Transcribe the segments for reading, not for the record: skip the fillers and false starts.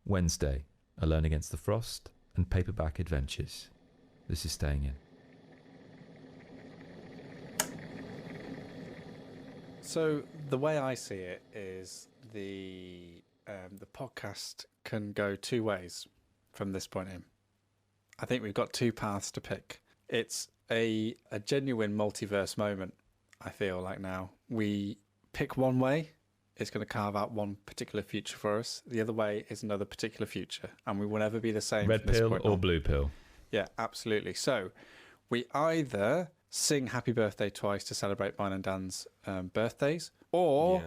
Wednesday, Alone Against the Frost, and Paperback Adventures. This is Staying In. So the way I see it is the podcast can go two ways from this point in. I think we've got two paths to pick. It's a genuine multiverse moment, I feel like now. We pick one way, it's going to carve out one particular future for us. The other way is another particular future, and we will never be the same. Red pill or blue pill? Yeah, absolutely. So we either sing Happy Birthday twice to celebrate mine and Dan's birthdays, or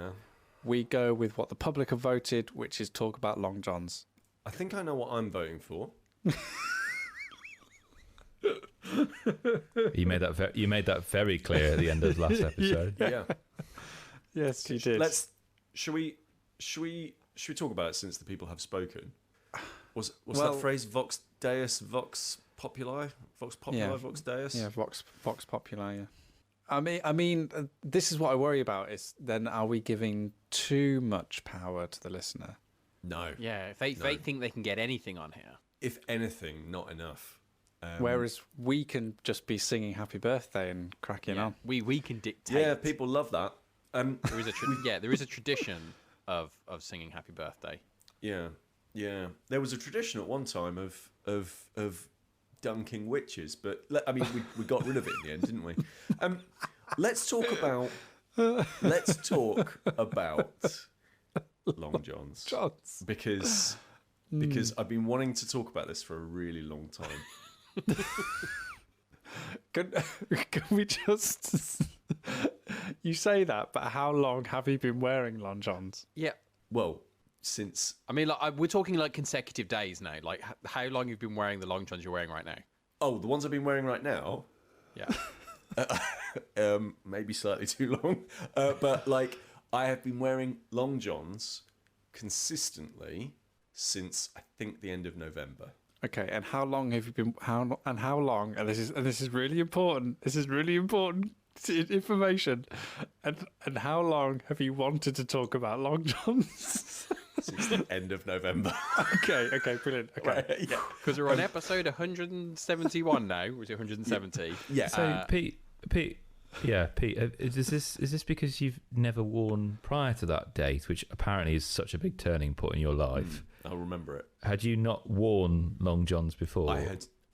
we go with what the public have voted, which is talk about Long Johns. I think I know what I'm voting for. You made that very clear at the end of last episode. Yeah. Yes, you did. Should we talk about it since the people have spoken? Was that phrase Vox Deus, Vox Populi? Vox Populi, Vox Deus? Yeah, Vox Populi, yeah. I mean, this is what I worry about, is then are we giving too much power to the listener? No. Yeah, if they think they can get anything on here. If anything, not enough. Whereas we can just be singing Happy Birthday and cracking on. We can dictate. Yeah, people love that. There is a tradition of singing Happy Birthday. Yeah. There was a tradition at one time of dunking witches, but I mean, we got rid of it in the end, didn't we? Let's talk about Long Johns. Because I've been wanting to talk about this for a really long time. Can we just... You say that, but how long have you been wearing Long Johns? Yeah. Well, since... I mean, we're talking like consecutive days now. Like, how long you've been wearing the Long Johns you're wearing right now? Oh, the ones I've been wearing right now? Yeah. Maybe slightly too long. But, like, I have been wearing Long Johns consistently since, I think, the end of November. Okay, and how long have you been... How long... And this is really important. This is really important information. And how long have you wanted to talk about Long Johns? Since the end of November. Okay, brilliant. Okay. Right, yeah. Because we're on episode 171 now, or is it 170? Yeah. So, Pete, is this because you've never worn prior to that date, which apparently is such a big turning point in your life? I'll remember it. Had you not worn Long Johns before?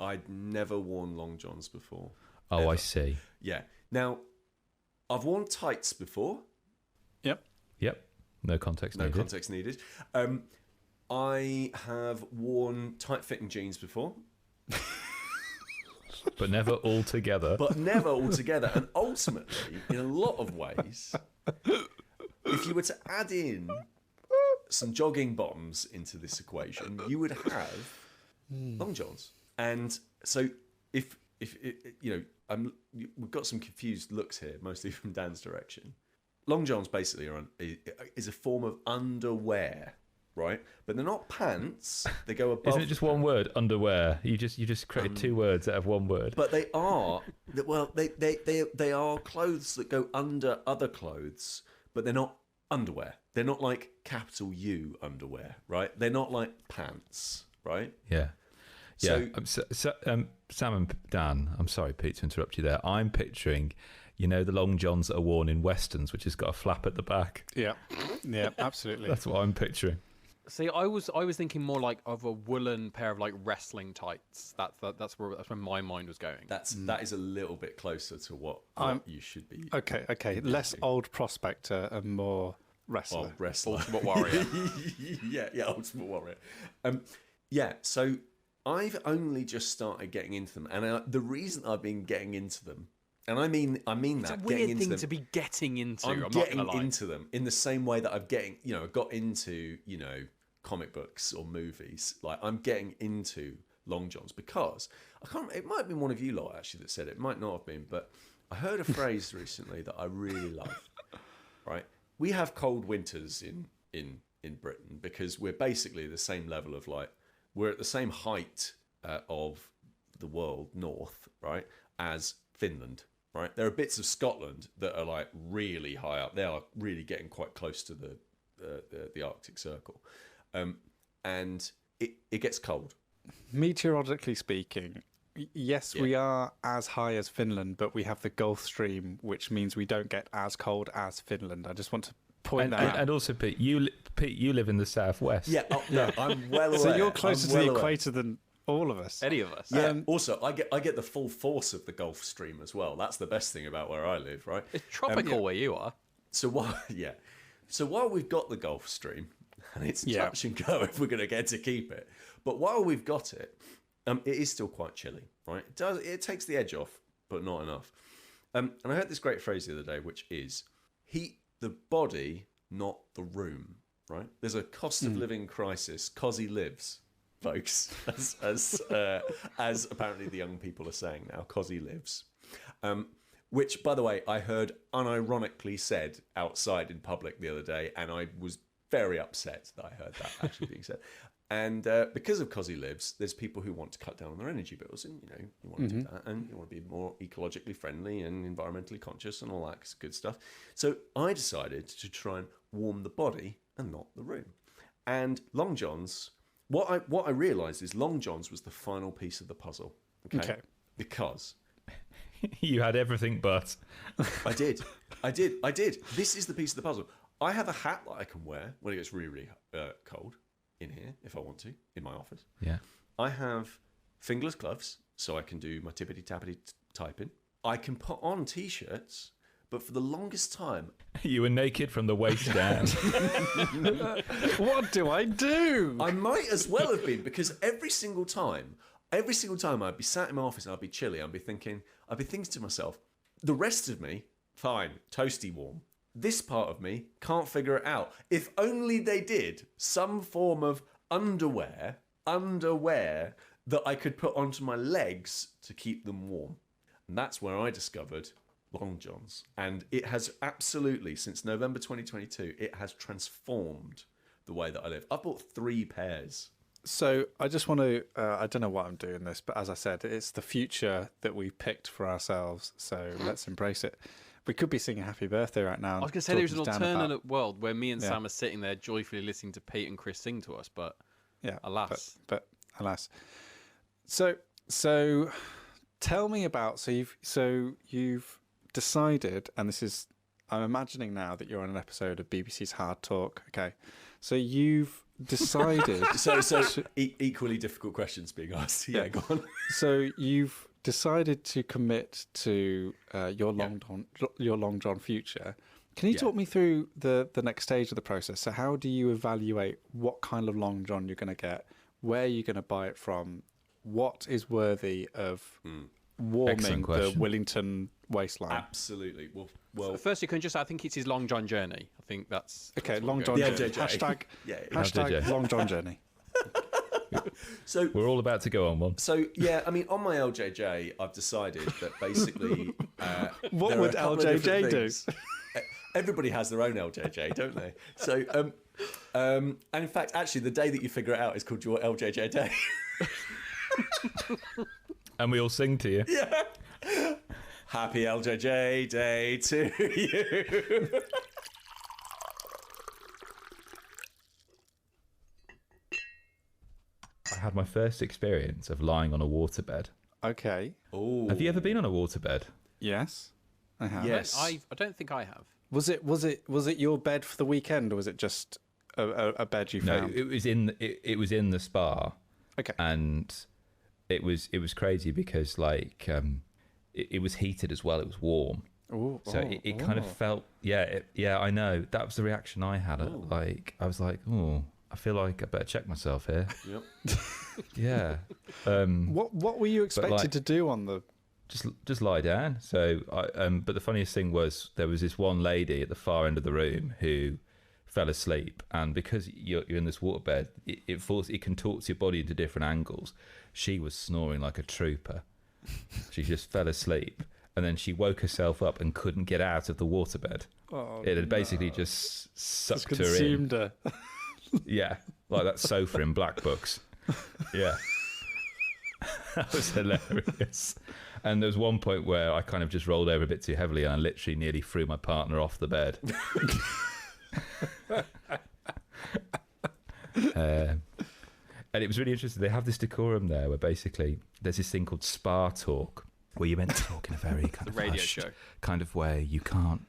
I'd never worn Long Johns before. Oh, ever. I see. Yeah. Now, I've worn tights before. Yep. No context needed. No context needed. I have worn tight-fitting jeans before. But never all together. And ultimately, in a lot of ways, if you were to add in some jogging bottoms into this equation, you would have Long Johns. And so if you know, we've got some confused looks here, mostly from Dan's direction. Long Johns basically is a form of underwear, right? But they're not pants. They go above. Isn't it just one word, underwear? You just created two words out of one word. But they are they are clothes that go under other clothes, but they're not underwear. They're not like capital U underwear, right? They're not like pants, right? Yeah. Sam and Dan, I'm sorry, Pete, to interrupt you there. I'm picturing, you know, the Long Johns that are worn in westerns, which has got a flap at the back. Yeah, absolutely. That's what I'm picturing. See, I was thinking more like of a woolen pair of like wrestling tights. That's where my mind was going. That is a little bit closer to what you should be. Okay. Less old prospector and more wrestler. Ultimate warrior. yeah, ultimate warrior. So I've only just started getting into them, and the reason I've been getting into them, and I mean it's that a weird getting thing into them, to be getting into. I'm not getting gonna lie. into them in the same way that I've got into comic books or movies. Like I'm getting into Long Johns because it might have been one of you lot actually that said it. It might not have been, but I heard a phrase recently that I really love. Right, we have cold winters in Britain because we're basically the same level of we're at the same height of the world north, right, as Finland, right? There are bits of Scotland that are really high up. They are really getting quite close to the Arctic Circle. and it gets cold. Meteorologically speaking, yes, we are as high as Finland, but we have the Gulf Stream, which means we don't get as cold as Finland. I just want to point that out. And also, Pete, you live in the southwest. Yeah, no, I'm well aware. So you're closer to the aware. equator than all of us. Any of us. Yeah. Also, I get the full force of the Gulf Stream as well. That's the best thing about where I live, right? It's tropical where you are. So while we've got the Gulf Stream, and it's touch and go if we're going to get to keep it, but while we've got it, it is still quite chilly, right? It takes the edge off, but not enough. And I heard this great phrase the other day, which is heat the body, not the room, right? There's a cost of living crisis. Cosy lives, folks, as apparently the young people are saying now. Cosy lives. Which, by the way, I heard unironically said outside in public the other day, and I was very upset that I heard that actually being said. And because of Cosy Lives, there's people who want to cut down on their energy bills, and you want to do that, and you want to be more ecologically friendly and environmentally conscious and all that good stuff. So I decided to try and warm the body and not the room. And Long John's, what I realised is Long John's was the final piece of the puzzle. Okay. Because You had everything but. I did. This is the piece of the puzzle. I have a hat that I can wear when it gets really, really cold in here, if I want to, in my office. Yeah. I have fingerless gloves, so I can do my tippity-tappity typing. I can put on T-shirts, but for the longest time... You were naked from the waist down. What do I do? I might as well have been, because every single time I'd be sat in my office and I'd be chilly, I'd be thinking to myself, the rest of me, fine, toasty warm. This part of me can't figure it out. If only they did some form of underwear that I could put onto my legs to keep them warm. And that's where I discovered Long John's. And it has absolutely, since November 2022, it has transformed the way that I live. I've bought 3 pairs. So I just want to, I don't know why I'm doing this, but as I said, it's the future that we picked for ourselves. So let's embrace it. We could be singing happy birthday right now. I was going to say there's an alternate world where me and Sam are sitting there joyfully listening to Pete and Kris sing to us, but alas. But alas. So tell me about, so you've decided, and this is, I'm imagining now that you're on an episode of BBC's Hard Talk. Okay. So you've decided. Equally difficult questions being asked. Yeah, go on. So you've decided to commit to your Long John future. Can you talk me through the next stage of the process? So how do you evaluate what kind of Long John you're going to get, where you're going to buy it from, what is worthy of warming the Willington wasteland? Absolutely. Well. So first, you can I think it's his Long John journey. I think that's Long John journey. LJJ. Hashtag Long John journey. So we're all about to go on one. So yeah, I mean, on my LJJ, I've decided that basically, what would LJJ do? Everybody has their own LJJ, don't they? So, and in fact, actually, the day that you figure it out is called your LJJ day. And we all sing to you. Yeah. Happy LJJ day to you. I had my first experience of lying on a waterbed. Okay. Oh. Have you ever been on a waterbed? Yes, I have. Yes. I don't think I have. Was it your bed for the weekend, or was it just a bed you found? No, it was in the spa. Okay. And it was crazy because it was heated as well. It was warm. Ooh, so it kind of felt I know, that was the reaction I had. I was like, oh, I feel like I better check myself here. Yep. Yeah. What were you expected to do on the? Just lie down. So but the funniest thing was there was this one lady at the far end of the room who fell asleep, and because you're in this waterbed, it contorts your body into different angles. She was snoring like a trooper. She just fell asleep, and then she woke herself up and couldn't get out of the waterbed. Oh, it had basically just sucked her in. Consumed her. Yeah, like that sofa in Black Books. Yeah. That was hilarious. And there was one point where I kind of just rolled over a bit too heavily, and I literally nearly threw my partner off the bed. And it was really interesting. They have this decorum there where basically there's this thing called spar talk, where you're meant to talk in a very kind of radio hushed show kind of way. You can't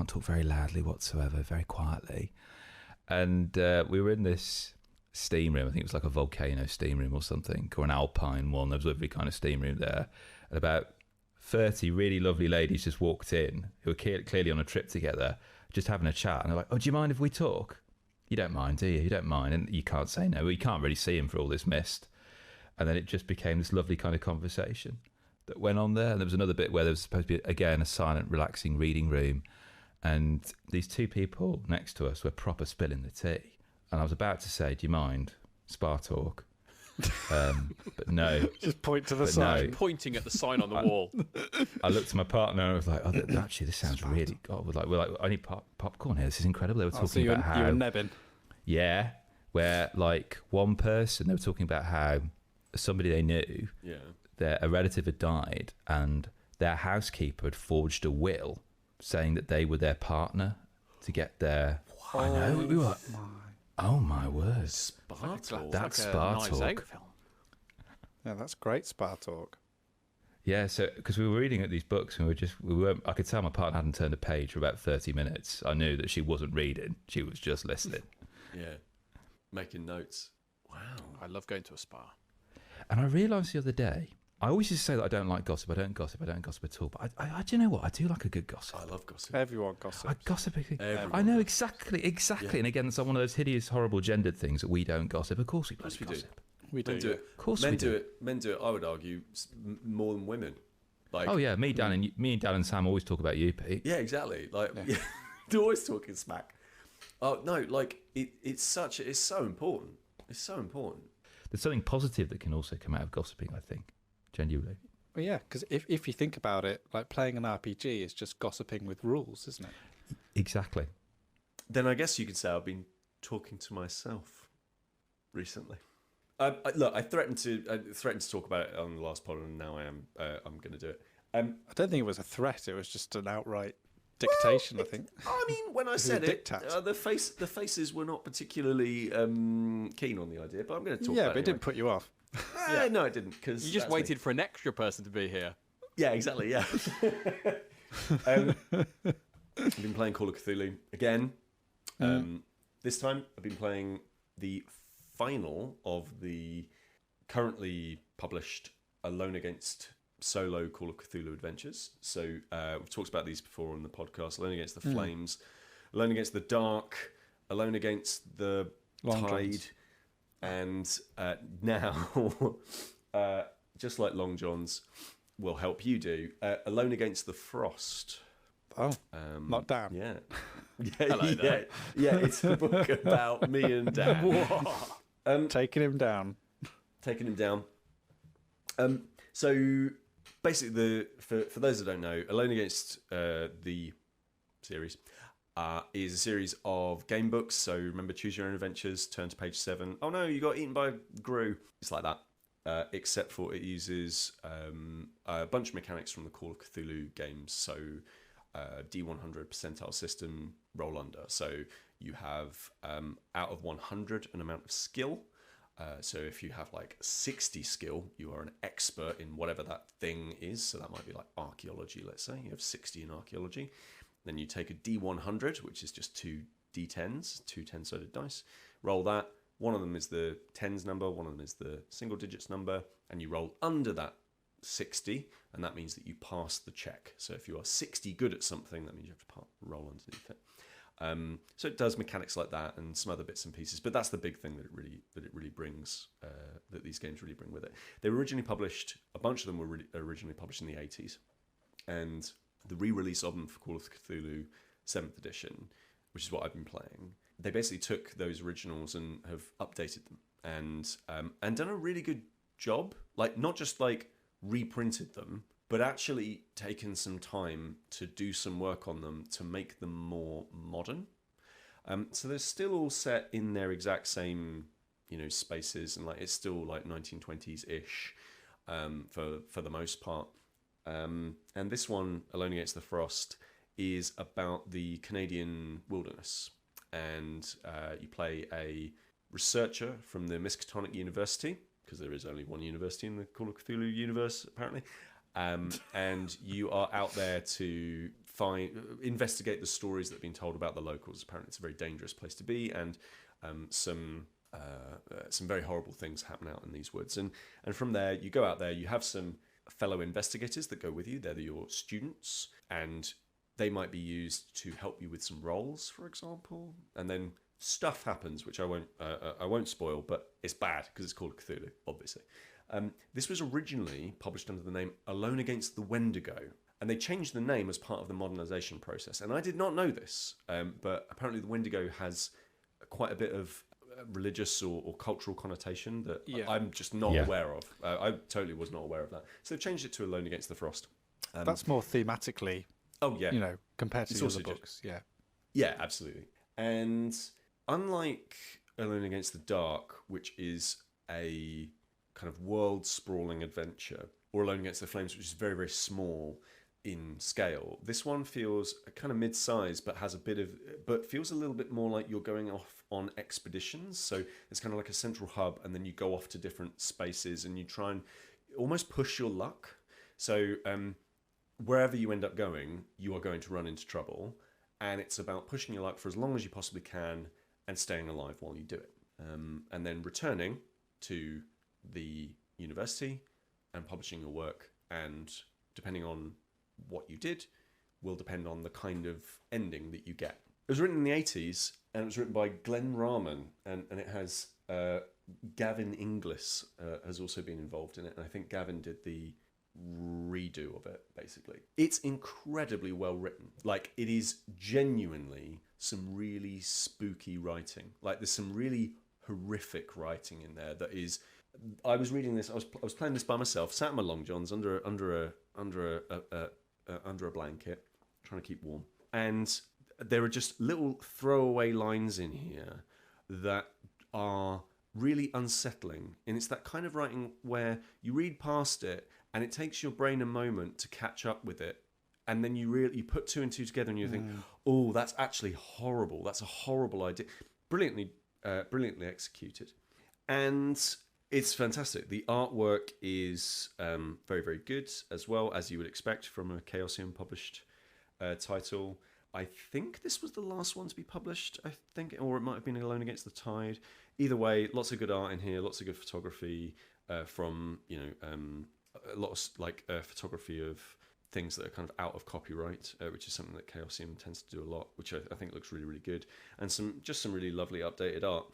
talk very loudly whatsoever, very quietly. And we were in this steam room. I think it was like a volcano steam room or something, or an alpine one. There was every kind of steam room there. And about 30 really lovely ladies just walked in who were clearly on a trip together, just having a chat. And they're like, "Oh, do you mind if we talk?" "You don't mind, do you? You don't mind." And you can't say no. Well, you can't really see him for all this mist. And then it just became this lovely kind of conversation that went on there. And there was another bit where there was supposed to be, again, a silent, relaxing reading room. And these two people next to us were proper spilling the tea. And I was about to say, "Do you mind? Spar talk." But no. Just point to the But side. no. pointing at the sign on the wall. I looked at my partner and I was like, "Oh, actually, this sounds really." God, we're like, "I need popcorn here. This is incredible." They were talking So you about how, were nebbing. yeah, where like one person, they were talking about how somebody they knew, a relative had died, and their housekeeper had forged a will saying that they were their partner to get their. I know. We were. Oh my word! Spar talk. That's like a Spar Knives talk. Out film. Yeah, that's great spar talk. Yeah, so because we were reading at these books and we weren't. I could tell my partner hadn't turned a page for about 30 minutes. I knew that she wasn't reading; she was just listening. Yeah, making notes. Wow. I love going to a spa. And I realised the other day, I always used to say that I don't like gossip. I don't gossip at all. But I do you know what? I do like a good gossip. I love gossip. Everyone gossips. I gossip. Everyone I know does. exactly. Yeah. And again, it's one of those hideous, horrible gendered things that we don't gossip. Of course we bloody we do. gossip. We do. Men do yeah. it. Of course Men we do it. Men do it. I would argue more than women. Like, Oh yeah, me and Dan and Sam always talk about you, Pete. yeah, exactly. Like, they're always talking smack. Oh no, like it's so important. It's so important. There's something positive that can also come out of gossiping, I think, genuinely. Well, yeah, because if you think about it, like playing an RPG is just gossiping with rules, isn't it? Exactly. Then I guess you could say I've been talking to myself recently. Look, I threatened to talk about it on the last pod, and now I'm going to do it. I don't think it was a threat. It was just an outright dictation, I think. I mean, when I was said a it, diktat. the faces were not particularly keen on the idea, but I'm going to talk Yeah, about but it it didn't put you off. anyway. No, it didn't. Because You just waited for an extra person to be here. Yeah, exactly. Yeah. I've been playing Call of Cthulhu again. This time, I've been playing the final of the currently published Alone Against solo Call of Cthulhu adventures. So we've talked about these before on the podcast. Alone Against the Flames, Alone Against the Dark, Alone Against the Long Tide, Johns. and now, just like Long John's will help you do, Alone Against the Frost. Oh, not Dan. Yeah. Yeah, it's a book about me and Dan. Taking him down. Taking him down. So basically, for those that don't know, Alone Against the series is a series of game books. So remember, choose your own adventures. Turn to page 7. Oh no, you got eaten by a Gru. It's like that, except for it uses a bunch of mechanics from the Call of Cthulhu games. So D100 percentile system, roll under. So you have out of 100 an amount of skill. So if you have like 60 skill, you are an expert in whatever that thing is. So that might be like archaeology, let's say. You have 60 in archaeology. Then you take a D100, which is just 2 D10s, 2 10-sided dice. Roll that. One of them is the tens number, one of them is the single digits number, and you roll under that 60, and that means that you pass the check. So if you are 60 good at something, that means you have to roll underneath it. So it does mechanics like that and some other bits and pieces, but that's the big thing that it really brings, that these games really bring with it. They were originally published, a bunch of them were originally published in the 80s, and the re-release of them for Call of Cthulhu 7th edition, which is what I've been playing, they basically took those originals and have updated them and done a really good job. Like, not just like reprinted them, but actually taken some time to do some work on them to make them more modern. So they're still all set in their exact same, spaces, and like it's still like 1920s ish for the most part. And this one, Alone Against the Frost, is about the Canadian wilderness, and you play a researcher from the Miskatonic University, because there is only one university in the Call of Cthulhu universe, apparently. And you are out there to investigate the stories that have been told about the locals. Apparently, it's a very dangerous place to be, and some very horrible things happen out in these woods. And from there, you go out there. You have some fellow investigators that go with you. They're your students, and they might be used to help you with some roles, for example. And then stuff happens, which I won't spoil, but it's bad because it's called Cthulhu, obviously. This was originally published under the name Alone Against the Wendigo, and they changed the name as part of the modernization process. And I did not know this, but apparently the Wendigo has quite a bit of religious or cultural connotation that I'm just not aware of. I totally was not aware of that. So they've changed it to Alone Against the Frost. That's more thematically, compared to the other books. Yeah, absolutely. And unlike Alone Against the Dark, which is a kind of world-sprawling adventure, or Alone Against the Flames, which is very, very small in scale, this one feels kind of mid-size, but feels a little bit more like you're going off on expeditions. So it's kind of like a central hub, and then you go off to different spaces, and you try and almost push your luck. So wherever you end up going, you are going to run into trouble, and it's about pushing your luck for as long as you possibly can and staying alive while you do it, and then returning to the university and publishing your work, and depending on what you did will depend on the kind of ending that you get. It was written in the 80s, and it was written by Glen Rahman, and it has Gavin Inglis has also been involved in it, and I think Gavin did the redo of it, basically. It's incredibly well written. Like, it is genuinely some really spooky writing. Like, there's some really horrific writing in there that is... I was reading this. I was playing this by myself, sat in my long johns under a blanket, trying to keep warm. And there are just little throwaway lines in here that are really unsettling. And it's that kind of writing where you read past it, and it takes your brain a moment to catch up with it. And then you put two and two together, and you think, "Oh, that's actually horrible. That's a horrible idea." Brilliantly executed, and it's fantastic. The artwork is very, very good, as well, as you would expect from a Chaosium published title. I think this was the last one to be published, or it might have been Alone Against the Tide. Either way, lots of good art in here, lots of good photography from, a lot of photography of things that are kind of out of copyright, which is something that Chaosium tends to do a lot, which I think looks really, really good. And some really lovely updated art.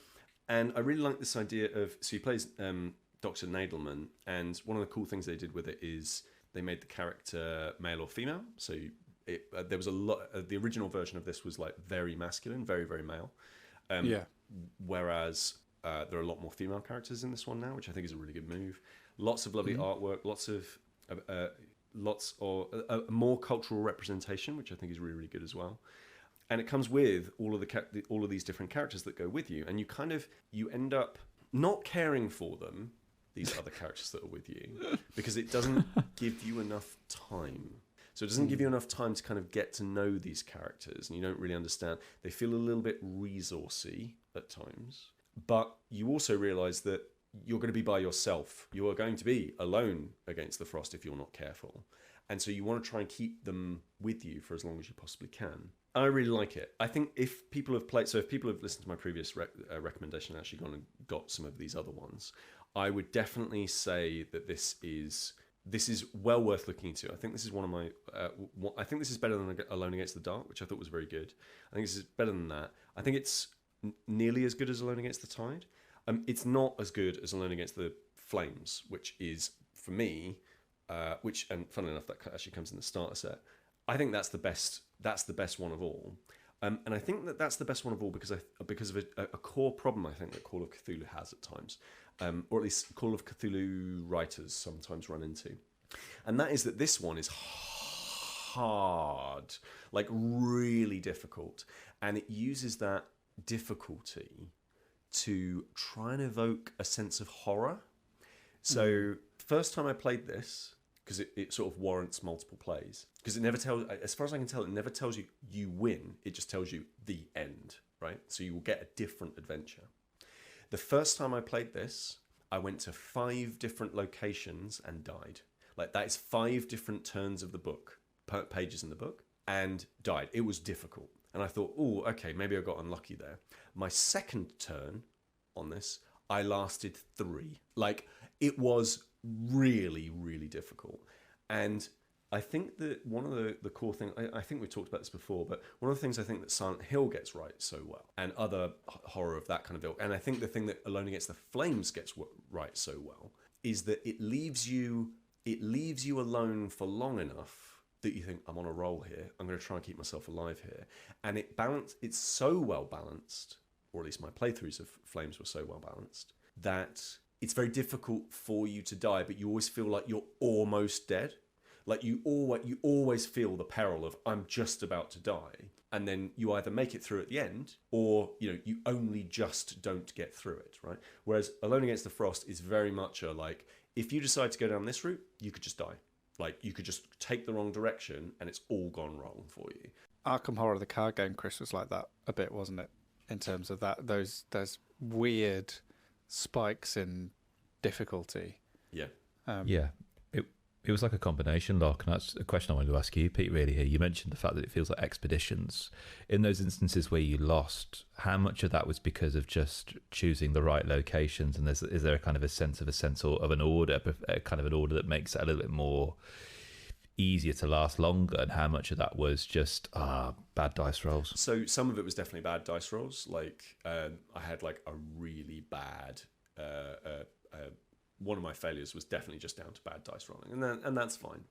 And I really like this idea of... So he plays Dr. Nadelman, and one of the cool things they did with it is they made the character male or female. So there was a lot... the original version of this was like very masculine, very, very male. Whereas there are a lot more female characters in this one now, which I think is a really good move. Lots of lovely artwork, lots of more cultural representation, which I think is really, really good as well. And it comes with all of these different characters that go with you, and you end up not caring for them, these other characters that are with you, because it doesn't give you enough time. So it doesn't give you enough time to kind of get to know these characters, and you don't really understand. They feel a little bit resourcey at times, but you also realise that you're going to be by yourself. You are going to be alone against the frost if you're not careful. And so you want to try and keep them with you for as long as you possibly can. I really like it. I think if people have listened to my previous recommendation and actually gone and got some of these other ones, I would definitely say that this is well worth looking into. I think this is one of my... I think this is better than Alone Against the Dark, which I thought was very good. I think this is better than that. I think it's nearly as good as Alone Against the Tide. It's not as good as Alone Against the Flames, which is, for me... and funnily enough, that actually comes in the starter set. I think that's the best. That's the best one of all, and I think that's the best one of all because of a core problem I think that Call of Cthulhu has at times, or at least Call of Cthulhu writers sometimes run into, and that is that this one is hard, like really difficult, and it uses that difficulty to try and evoke a sense of horror. So first time I played this, because it sort of warrants multiple plays, because it never tells, as far as I can tell, it never tells you you win. It just tells you the end, right? So you will get a different adventure. The first time I played this, I went to 5 different locations and died. Like, that is 5 different turns of the book, pages in the book, and died. It was difficult. And I thought, oh, okay, maybe I got unlucky there. My second turn on this, I lasted 3. Like, it was really, really difficult. And I think that one of the core things, I think we've talked about this before, but one of the things I think that Silent Hill gets right so well, and other horror of that kind of ilk, and I think the thing that Alone Against the Flames gets right so well, is that it leaves you alone for long enough that you think, I'm on a roll here, I'm going to try and keep myself alive here. And it's so well balanced, or at least my playthroughs of Flames were so well balanced, that it's very difficult for you to die, but you always feel like you're almost dead. Like, you always feel the peril of, I'm just about to die. And then you either make it through at the end, or, you know, you only just don't get through it, right? Whereas Alone Against the Frost is very much a, like, if you decide to go down this route, you could just die. Like, you could just take the wrong direction and it's all gone wrong for you. Arkham Horror, the card game, Kris, was like that a bit, wasn't it? In terms of that, those weird spikes in difficulty. Yeah. Yeah. It was like a combination lock, and that's a question I wanted to ask you, Pete, really, here. You mentioned the fact that it feels like expeditions. In those instances where you lost, how much of that was because of just choosing the right locations, and is there a kind of a sense of an order, a kind of an order that makes it a little bit more easier to last longer, and how much of that was just bad dice rolls? So some of it was definitely bad dice rolls. Like, I had like a really bad... one of my failures was definitely just down to bad dice rolling, and that's fine.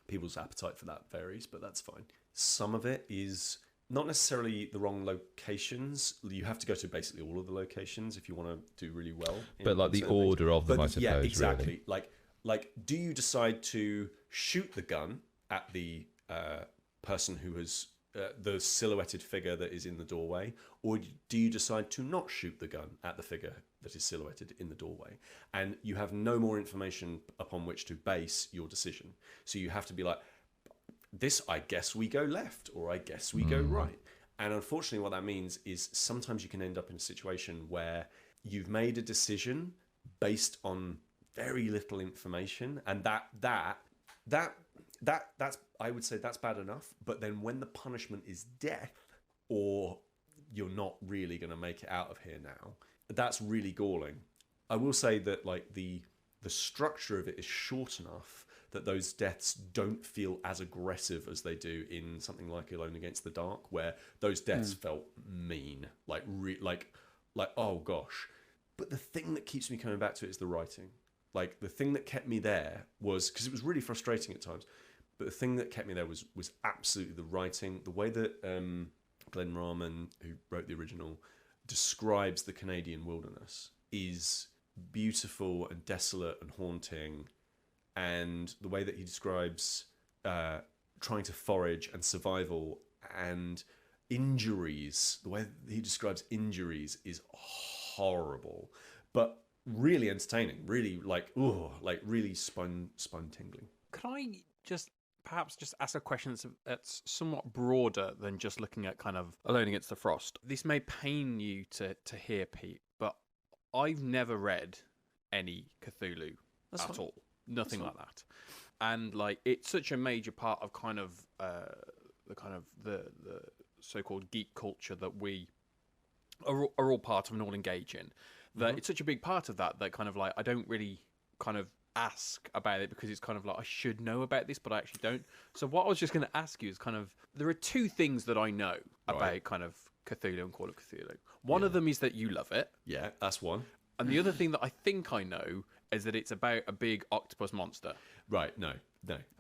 People's appetite for that varies, but that's fine. Some of it is not necessarily the wrong locations. You have to go to basically all of the locations if you want to do really well. But like the order of them, I suppose. Yeah, exactly. Really. Like, do you decide to shoot the gun at the person who has the silhouetted figure that is in the doorway, or do you decide to not shoot the gun at the figure that is silhouetted in the doorway? And you have no more information upon which to base your decision. So you have to be like, this, I guess we go left, or I guess we go right. And unfortunately, what that means is sometimes you can end up in a situation where you've made a decision based on very little information, and that's, I would say that's bad enough. But then when the punishment is death, or you're not really going to make it out of here now, that's really galling. I will say that, like, the structure of it is short enough that those deaths don't feel as aggressive as they do in something like Alone Against the Dark, where those deaths felt mean, like oh gosh. But the thing that keeps me coming back to it is the writing. Like, the thing that kept me there was, because it was really frustrating at times, but the thing that kept me there was absolutely the writing. The way that Glen Rahman, who wrote the original, describes the Canadian wilderness is beautiful and desolate and haunting. And the way that he describes trying to forage and survival and injuries, the way that he describes injuries is horrible, but really entertaining, really really spine tingling. Can I perhaps ask a question that's somewhat broader than just looking at kind of Alone Against the Frost? This may pain you to hear, Pete, but I've never read any Cthulhu at all. Nothing like that. And like, it's such a major part of the so-called geek culture that we are all part of and all engage in. That it's such a big part of that kind of like, I don't really kind of ask about it because it's kind of like, I should know about this, but I actually don't. So what I was just going to ask you is kind of, there are 2 things that I know about kind of Cthulhu and Call of Cthulhu. One of them is that you love it. Yeah, that's one. And the other thing that I think I know is that it's about a big octopus monster. Right, no.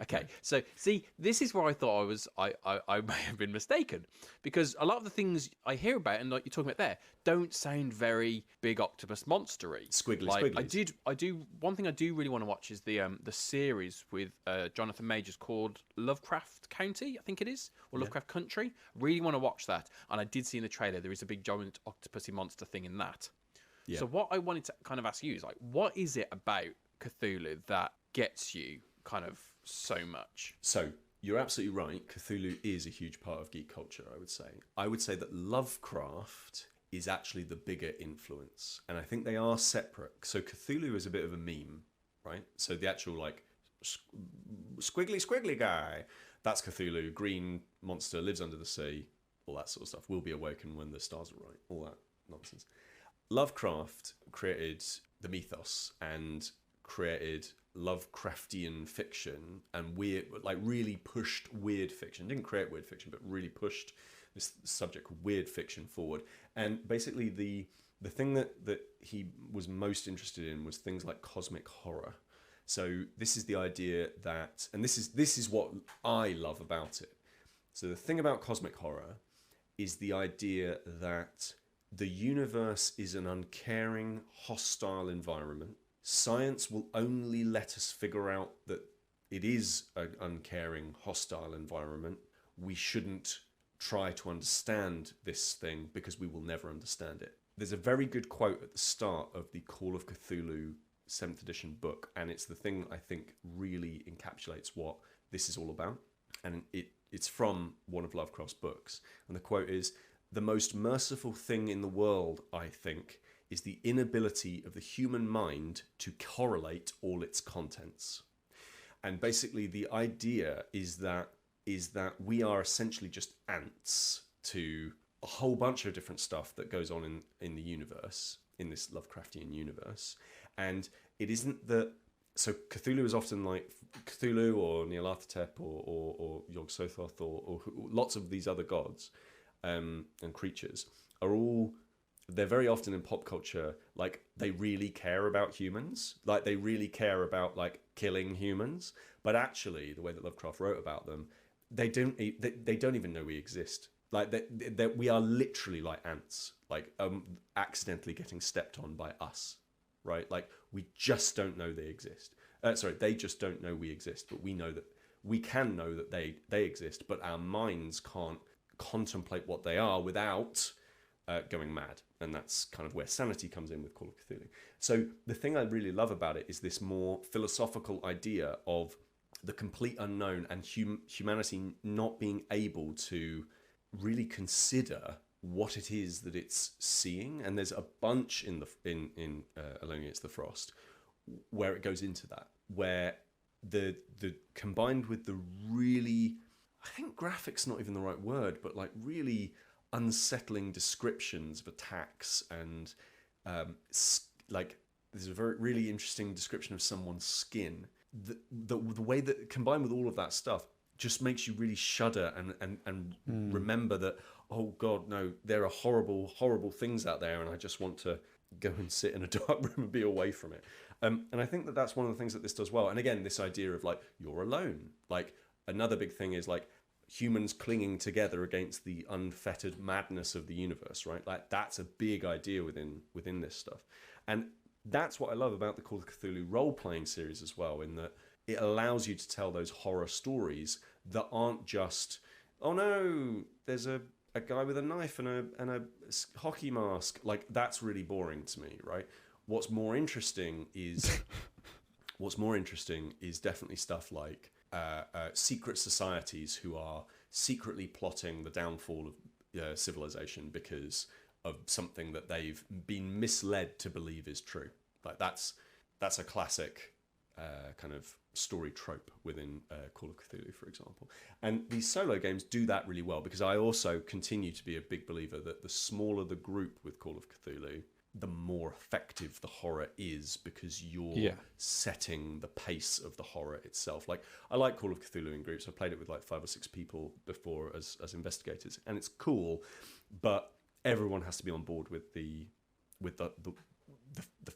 Okay, so see, this is where I thought I may have been mistaken, because a lot of the things I hear about, and like you're talking about there, don't sound very big octopus monstery. Squigglies. I do. One thing I do really want to watch is the series with Jonathan Majors called Lovecraft County, I think it is, or Lovecraft Country. Really want to watch that, and I did see in the trailer there is a big giant octopusy monster thing in that. Yeah. So what I wanted to kind of ask you is, like, what is it about Cthulhu that gets you kind of so much? So you're absolutely right. Cthulhu is a huge part of geek culture, I would say. I would say that Lovecraft is actually the bigger influence. And I think they are separate. So Cthulhu is a bit of a meme, right? So the actual like squiggly guy, that's Cthulhu, green monster, lives under the sea, all that sort of stuff. Will be awoken when the stars are right, all that nonsense. Lovecraft created the mythos and created Lovecraftian fiction and weird, like really pushed weird fiction. Didn't create weird fiction, but really pushed this subject of weird fiction forward. And basically the thing that he was most interested in was things like cosmic horror. So this is the idea that, and this is what I love about it. So the thing about cosmic horror is the idea that the universe is an uncaring, hostile environment. Science will only let us figure out that it is an uncaring, hostile environment. We shouldn't try to understand this thing because we will never understand it. There's a very good quote at the start of the Call of Cthulhu 7th edition book, and it's the thing I think really encapsulates what this is all about. And it's from one of Lovecraft's books. And the quote is, "The most merciful thing in the world, I think, is the inability of the human mind to correlate all its contents." And basically the idea is that we are essentially just ants to a whole bunch of different stuff that goes on in the universe, in this Lovecraftian universe. And it isn't that... So Cthulhu is often like Cthulhu or Nyarlathotep or Yog-Sothoth or lots of these other gods and creatures are all... They're very often in pop culture, like they really care about humans, like they really care about like killing humans. But actually, the way that Lovecraft wrote about them, they don't even know we exist. Like we are literally like ants, like accidentally getting stepped on by us, right? Like we just don't know they exist. They just don't know we exist, but we know that we can know that they exist, but our minds can't contemplate what they are without going mad. And that's kind of where sanity comes in with Call of Cthulhu. So the thing I really love about it is this more philosophical idea of the complete unknown and humanity not being able to really consider what it is that it's seeing. And there's a bunch in Alone Against the Frost where it goes into that, where the combined with the really, I think graphic's not even the right word, but like really unsettling descriptions of attacks and like there's a very really interesting description of someone's skin. The way that combined with all of that stuff just makes you really shudder and remember that, oh God, no, there are horrible things out there, and I just want to go and sit in a dark room and be away from it. And I think that that's one of the things that this does well. And again, this idea of like you're alone. Like another big thing is like humans clinging together against the unfettered madness of the universe, right? Like that's a big idea within this stuff. And that's what I love about the Call of Cthulhu role-playing series as well, in that it allows you to tell those horror stories that aren't just, oh no, there's a guy with a knife and a hockey mask. Like that's really boring to me, right? What's more interesting is definitely stuff like secret societies who are secretly plotting the downfall of civilization because of something that they've been misled to believe is true. Like that's a classic kind of story trope within Call of Cthulhu, for example. And these solo games do that really well, because I also continue to be a big believer that the smaller the group with Call of Cthulhu, the more effective the horror is, because you're setting the pace of the horror itself. Like I like Call of Cthulhu in groups. I've played it with like 5 or 6 people before as investigators, and it's cool, but everyone has to be on board with the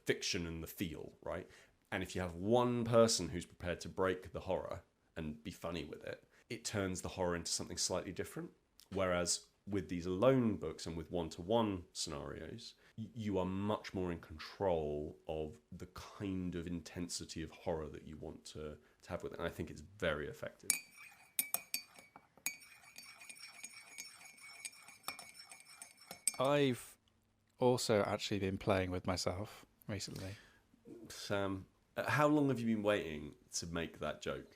fiction and the feel, right? And if you have one person who's prepared to break the horror and be funny with it, it turns the horror into something slightly different. Whereas with these alone books and with one-to-one scenarios, you are much more in control of the kind of intensity of horror that you want to have with it. And I think it's very effective. I've also actually been playing with myself recently. Sam, how long have you been waiting to make that joke?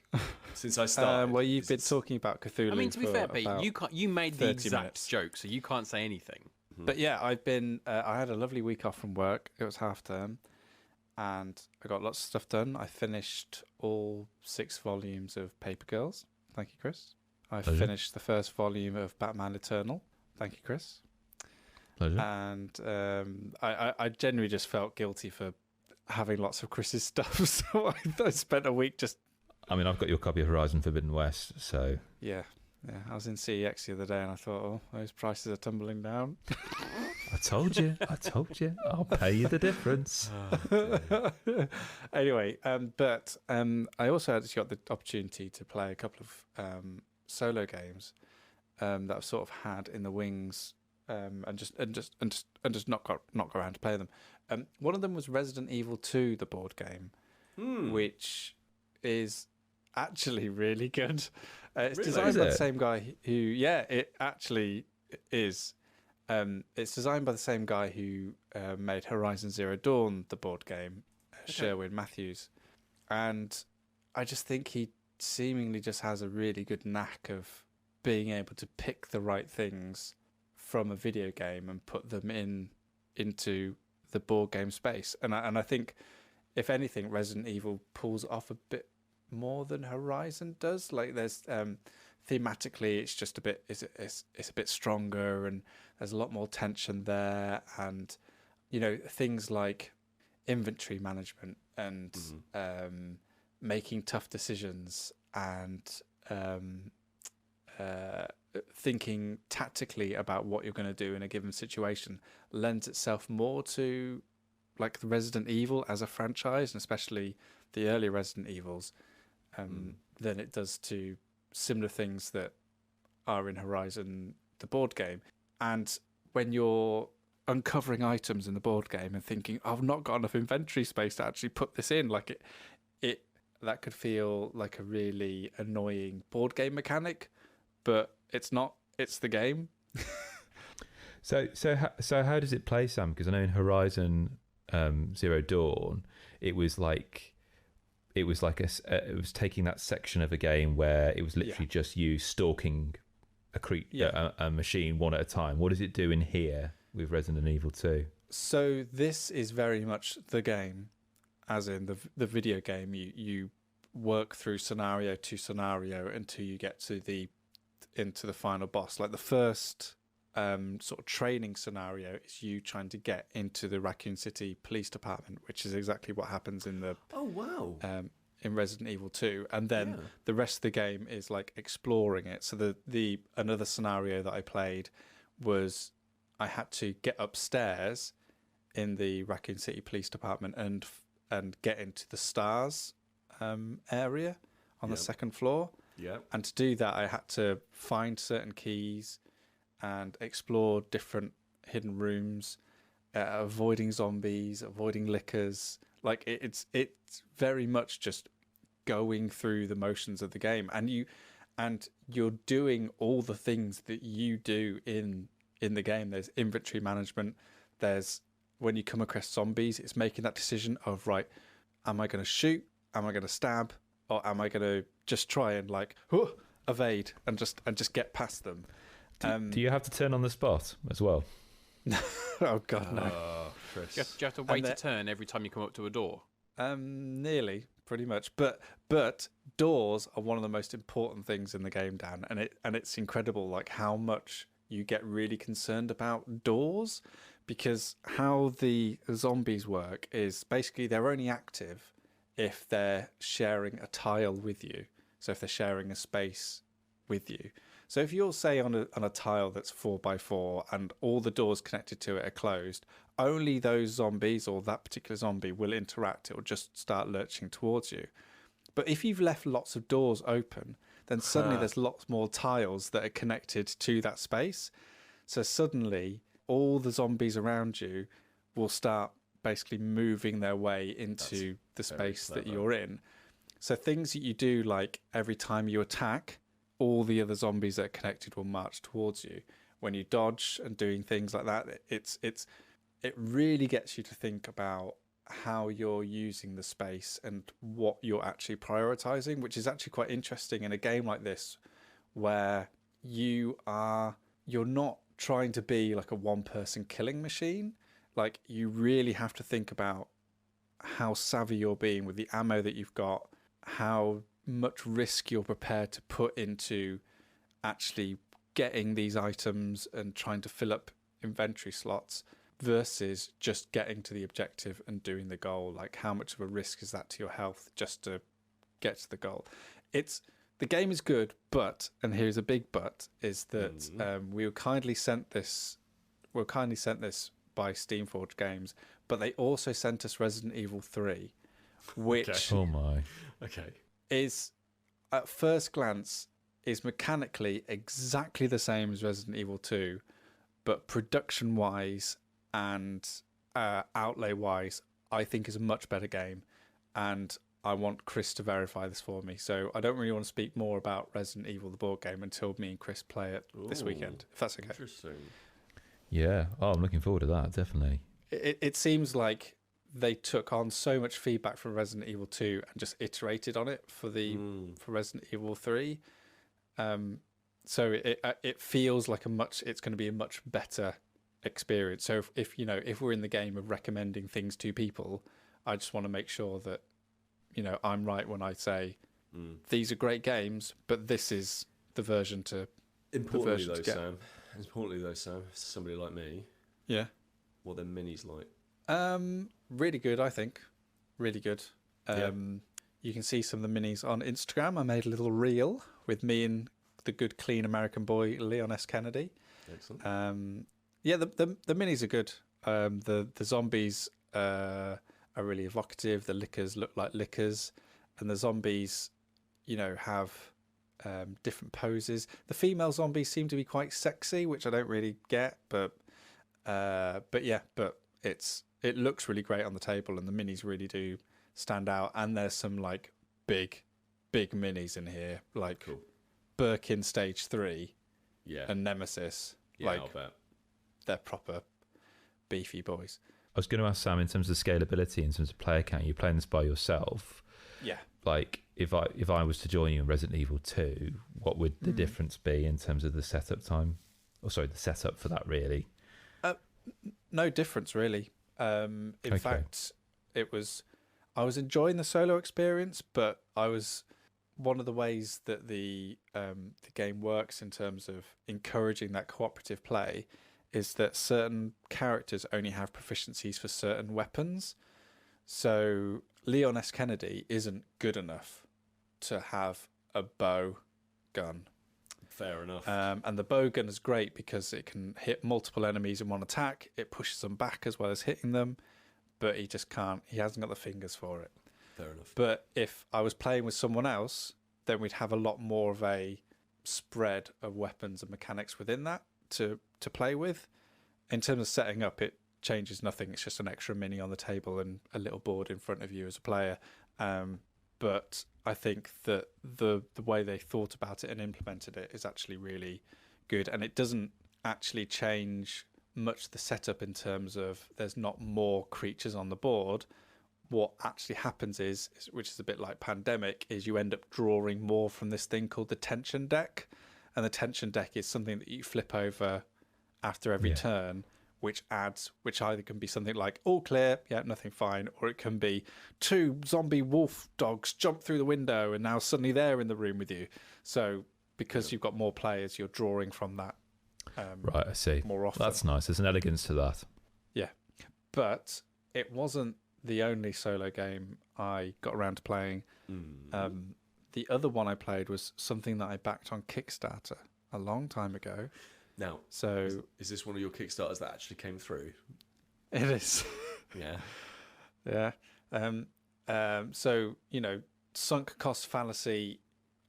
Since I started. Well, you've been talking about Cthulhu. I mean, to be fair, Pete, you made the exact minutes. joke, so you can't say anything. But yeah, I've been. I had a lovely week off from work. It was half term, and I got lots of stuff done. I finished all 6 volumes of Paper Girls. Thank you, Kris. I finished the first volume of Batman Eternal. Thank you, Kris. Pleasure. And I genuinely just felt guilty for having lots of Kris's stuff, so I spent a week just. I mean, I've got your copy of Horizon Forbidden West, so Yeah. I was in CEX the other day, and I thought, oh, those prices are tumbling down. I told you, I'll pay you the difference. Anyway, but I also actually got the opportunity to play a couple of solo games that I've sort of had in the wings, and just not got around to play them. One of them was Resident Evil 2, the board game, which is actually really good. It's Really? designed Is by the it? same guy who, yeah, it actually is. It's designed by the same guy who made Horizon Zero Dawn, the board game, Sherwin Matthews. And I just think he seemingly just has a really good knack of being able to pick the right things from a video game and put them into the board game space. And I think, if anything, Resident Evil pulls off a bit more than Horizon does. Like, there's thematically, it's just a bit, it's a bit stronger, and there's a lot more tension there, and things like inventory management and making tough decisions and thinking tactically about what you're going to do in a given situation lends itself more to like the Resident Evil as a franchise, and especially the early Resident Evils, than it does to similar things that are in Horizon, the board game. And when you're uncovering items in the board game and thinking, I've not got enough inventory space to actually put this in, like it that could feel like a really annoying board game mechanic, but it's not. It's the game. So how does it play, Sam? Because I know in Horizon Zero Dawn, it was taking that section of a game where it was literally just you stalking a machine one at a time. What does it do in here with Resident Evil 2? So this is very much the game, as in the video game. You work through scenario to scenario until you get into the final boss. Like the first sort of training scenario is you trying to get into the Raccoon City Police Department, which is exactly what happens in the in Resident Evil 2, and then the rest of the game is like exploring it. So the another scenario that I played was I had to get upstairs in the Raccoon City Police Department and get into the stars area on the second floor. Yeah. And to do that, I had to find certain keys and explore different hidden rooms, avoiding zombies, avoiding lickers. Like it's very much just going through the motions of the game, and you're doing all the things that you do in the game. There's inventory management. There's when you come across zombies, it's making that decision of, right, am I going to shoot? Am I going to stab? Or am I going to just try and evade and just get past them? Do you have to turn on the spot as well? Oh God, no. Kris. Do you have to wait a turn every time you come up to a door? Nearly, pretty much. But doors are one of the most important things in the game, Dan, and it's incredible like how much you get really concerned about doors, because how the zombies work is basically they're only active if they're sharing a tile with you. So if they're sharing a space with you. So if you're, say, on a tile that's 4x4 and all the doors connected to it are closed, only those zombies or that particular zombie will interact. It will just start lurching towards you. But if you've left lots of doors open, then suddenly there's lots more tiles that are connected to that space. So suddenly all the zombies around you will start basically moving their way into the space that you're in. So things that you do, like every time you attack, all the other zombies that are connected will march towards you. When you dodge and doing things like that, it really gets you to think about how you're using the space and what you're actually prioritizing, which is actually quite interesting in a game like this, where you're not trying to be like a one-person killing machine. Like, you really have to think about how savvy you're being with the ammo that you've got, how much risk you're prepared to put into actually getting these items and trying to fill up inventory slots versus just getting to the objective and doing the goal. Like, how much of a risk is that to your health just to get to the goal? The game is good, but, and here's a big but, is that we were kindly sent this by Steamforged Games, but they also sent us Resident Evil 3, which Oh my. Okay. is, at first glance, is mechanically exactly the same as Resident Evil 2, but production-wise and outlay-wise, I think is a much better game. And I want Kris to verify this for me. So I don't really want to speak more about Resident Evil, the board game, until me and Kris play it this weekend, if that's okay. Interesting. Yeah. Oh, I'm looking forward to that. Definitely. It seems like they took on so much feedback from Resident Evil 2 and just iterated on it for Resident Evil 3. So it feels like it's going to be a much better experience. So if we're in the game of recommending things to people, I just want to make sure that I'm right when I say these are great games, but this is the version to Importantly to though, get. Sam, somebody like me, Yeah. what are minis like? Really good, I think. Really good. You can see some of the minis on Instagram. I made a little reel with me and the good, clean American boy, Leon S. Kennedy. Excellent. The minis are good. The zombies are really evocative. The lickers look like lickers. And the zombies, have different poses. The female zombies seem to be quite sexy, which I don't really get. But it looks really great on the table, and the minis really do stand out. And there's some like big minis in here, like Cool. Birkin Stage 3 Yeah. and Nemesis. Yeah, like I'll bet. they're proper beefy boys. I was going to ask Sam, in terms of scalability, in terms of player count, you're playing this by yourself. Yeah. Like, if I was to join you in Resident Evil 2, what would the difference be in terms of the setup time? The setup for that, really? No difference, really. In fact, I was enjoying the solo experience, but one of the ways that the game works in terms of encouraging that cooperative play is that certain characters only have proficiencies for certain weapons. So Leon S. Kennedy isn't good enough to have a bow gun. Fair enough. And the bow gun is great because it can hit multiple enemies in one attack. It pushes them back as well as hitting them, but he just can't. He hasn't got the fingers for it. Fair enough. But if I was playing with someone else, then we'd have a lot more of a spread of weapons and mechanics within that to play with. In terms of setting up, it changes nothing. It's just an extra mini on the table and a little board in front of you as a player. But I think that the way they thought about it and implemented it is actually really good. And it doesn't actually change much the setup in terms of there's not more creatures on the board. What actually happens is, which is a bit like Pandemic, is you end up drawing more from this thing called the tension deck. And the tension deck is something that you flip over after every turn, which either can be something like all clear, nothing, fine, or it can be 2 zombie wolf dogs jump through the window and now suddenly they're in the room with you. So because you've got more players, you're drawing from that. Right, I see. More often. That's nice. There's an elegance to that. Yeah, but it wasn't the only solo game I got around to playing. The other one I played was something that I backed on Kickstarter a long time ago. Now, so is this one of your Kickstarters that actually came through? It is. Yeah. Yeah. So, sunk cost fallacy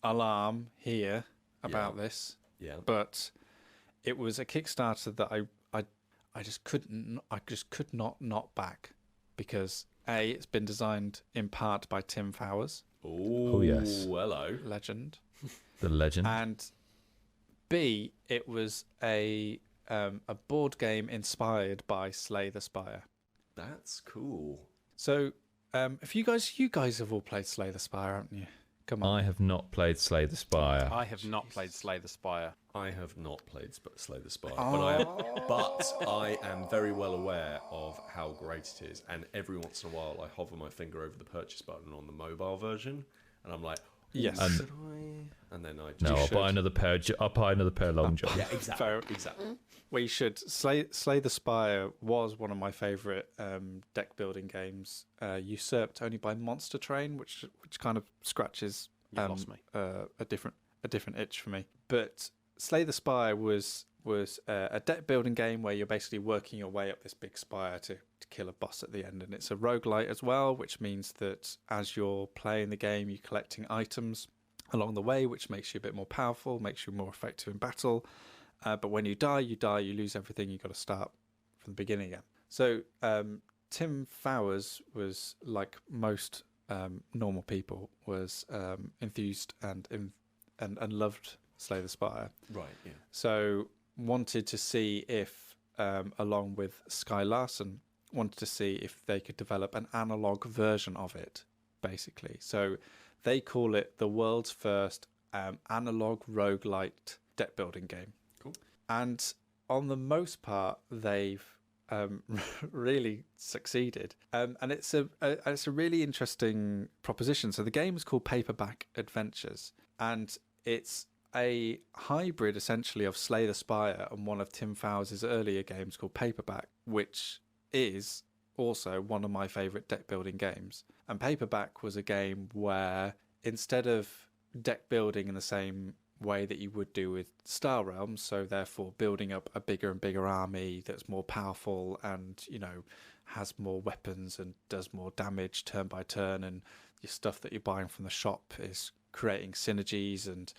alarm here about this. Yeah. But it was a Kickstarter that I just could not back because A, it's been designed in part by Tim Fowers. Oh yes. Hello. Legend. The legend. And B, it was a board game inspired by Slay the Spire. That's cool. So, if you guys have all played Slay the Spire, haven't you? Come on. I have not played Slay the Spire. I have not played Slay the Spire. I have not played Slay the Spire, Oh. but I am very well aware of how great it is. And every once in a while, I hover my finger over the purchase button on the mobile version, and I'm like, Yes. should I? And then I just No, I'll buy another pair. I'll buy another pair of long johns. Yeah, exactly. Fair. Exactly. We should. Slay the Spire was one of my favourite deck building games, usurped only by Monster Train, which kind of scratches You lost me. a different itch for me. But Slay the Spire was a deck building game where you're basically working your way up this big spire to kill a boss at the end, and it's a roguelite as well, which means that as you're playing the game, you're collecting items along the way, which makes you a bit more powerful, makes you more effective in battle. But when you die, you lose everything. You've got to start from the beginning again. So Tim Fowers was, like most normal people, was enthused and loved Slay the Spire. Right. Yeah. So wanted to see if, along with Sky Larson, wanted to see if they could develop an analog version of it, basically. So they call it the world's first analog roguelite deck building game. Cool. And on the most part, they've really succeeded. And it's a really interesting proposition. So the game is called Paperback Adventures, and it's a hybrid essentially of Slay the Spire and one of Tim Fowers' earlier games called Paperback, which is also one of my favourite deck building games. And Paperback was a game where instead of deck building in the same way that you would do with Star Realms, so therefore building up a bigger and bigger army that's more powerful and, you know, has more weapons and does more damage turn by turn, and your stuff that you're buying from the shop is creating synergies, and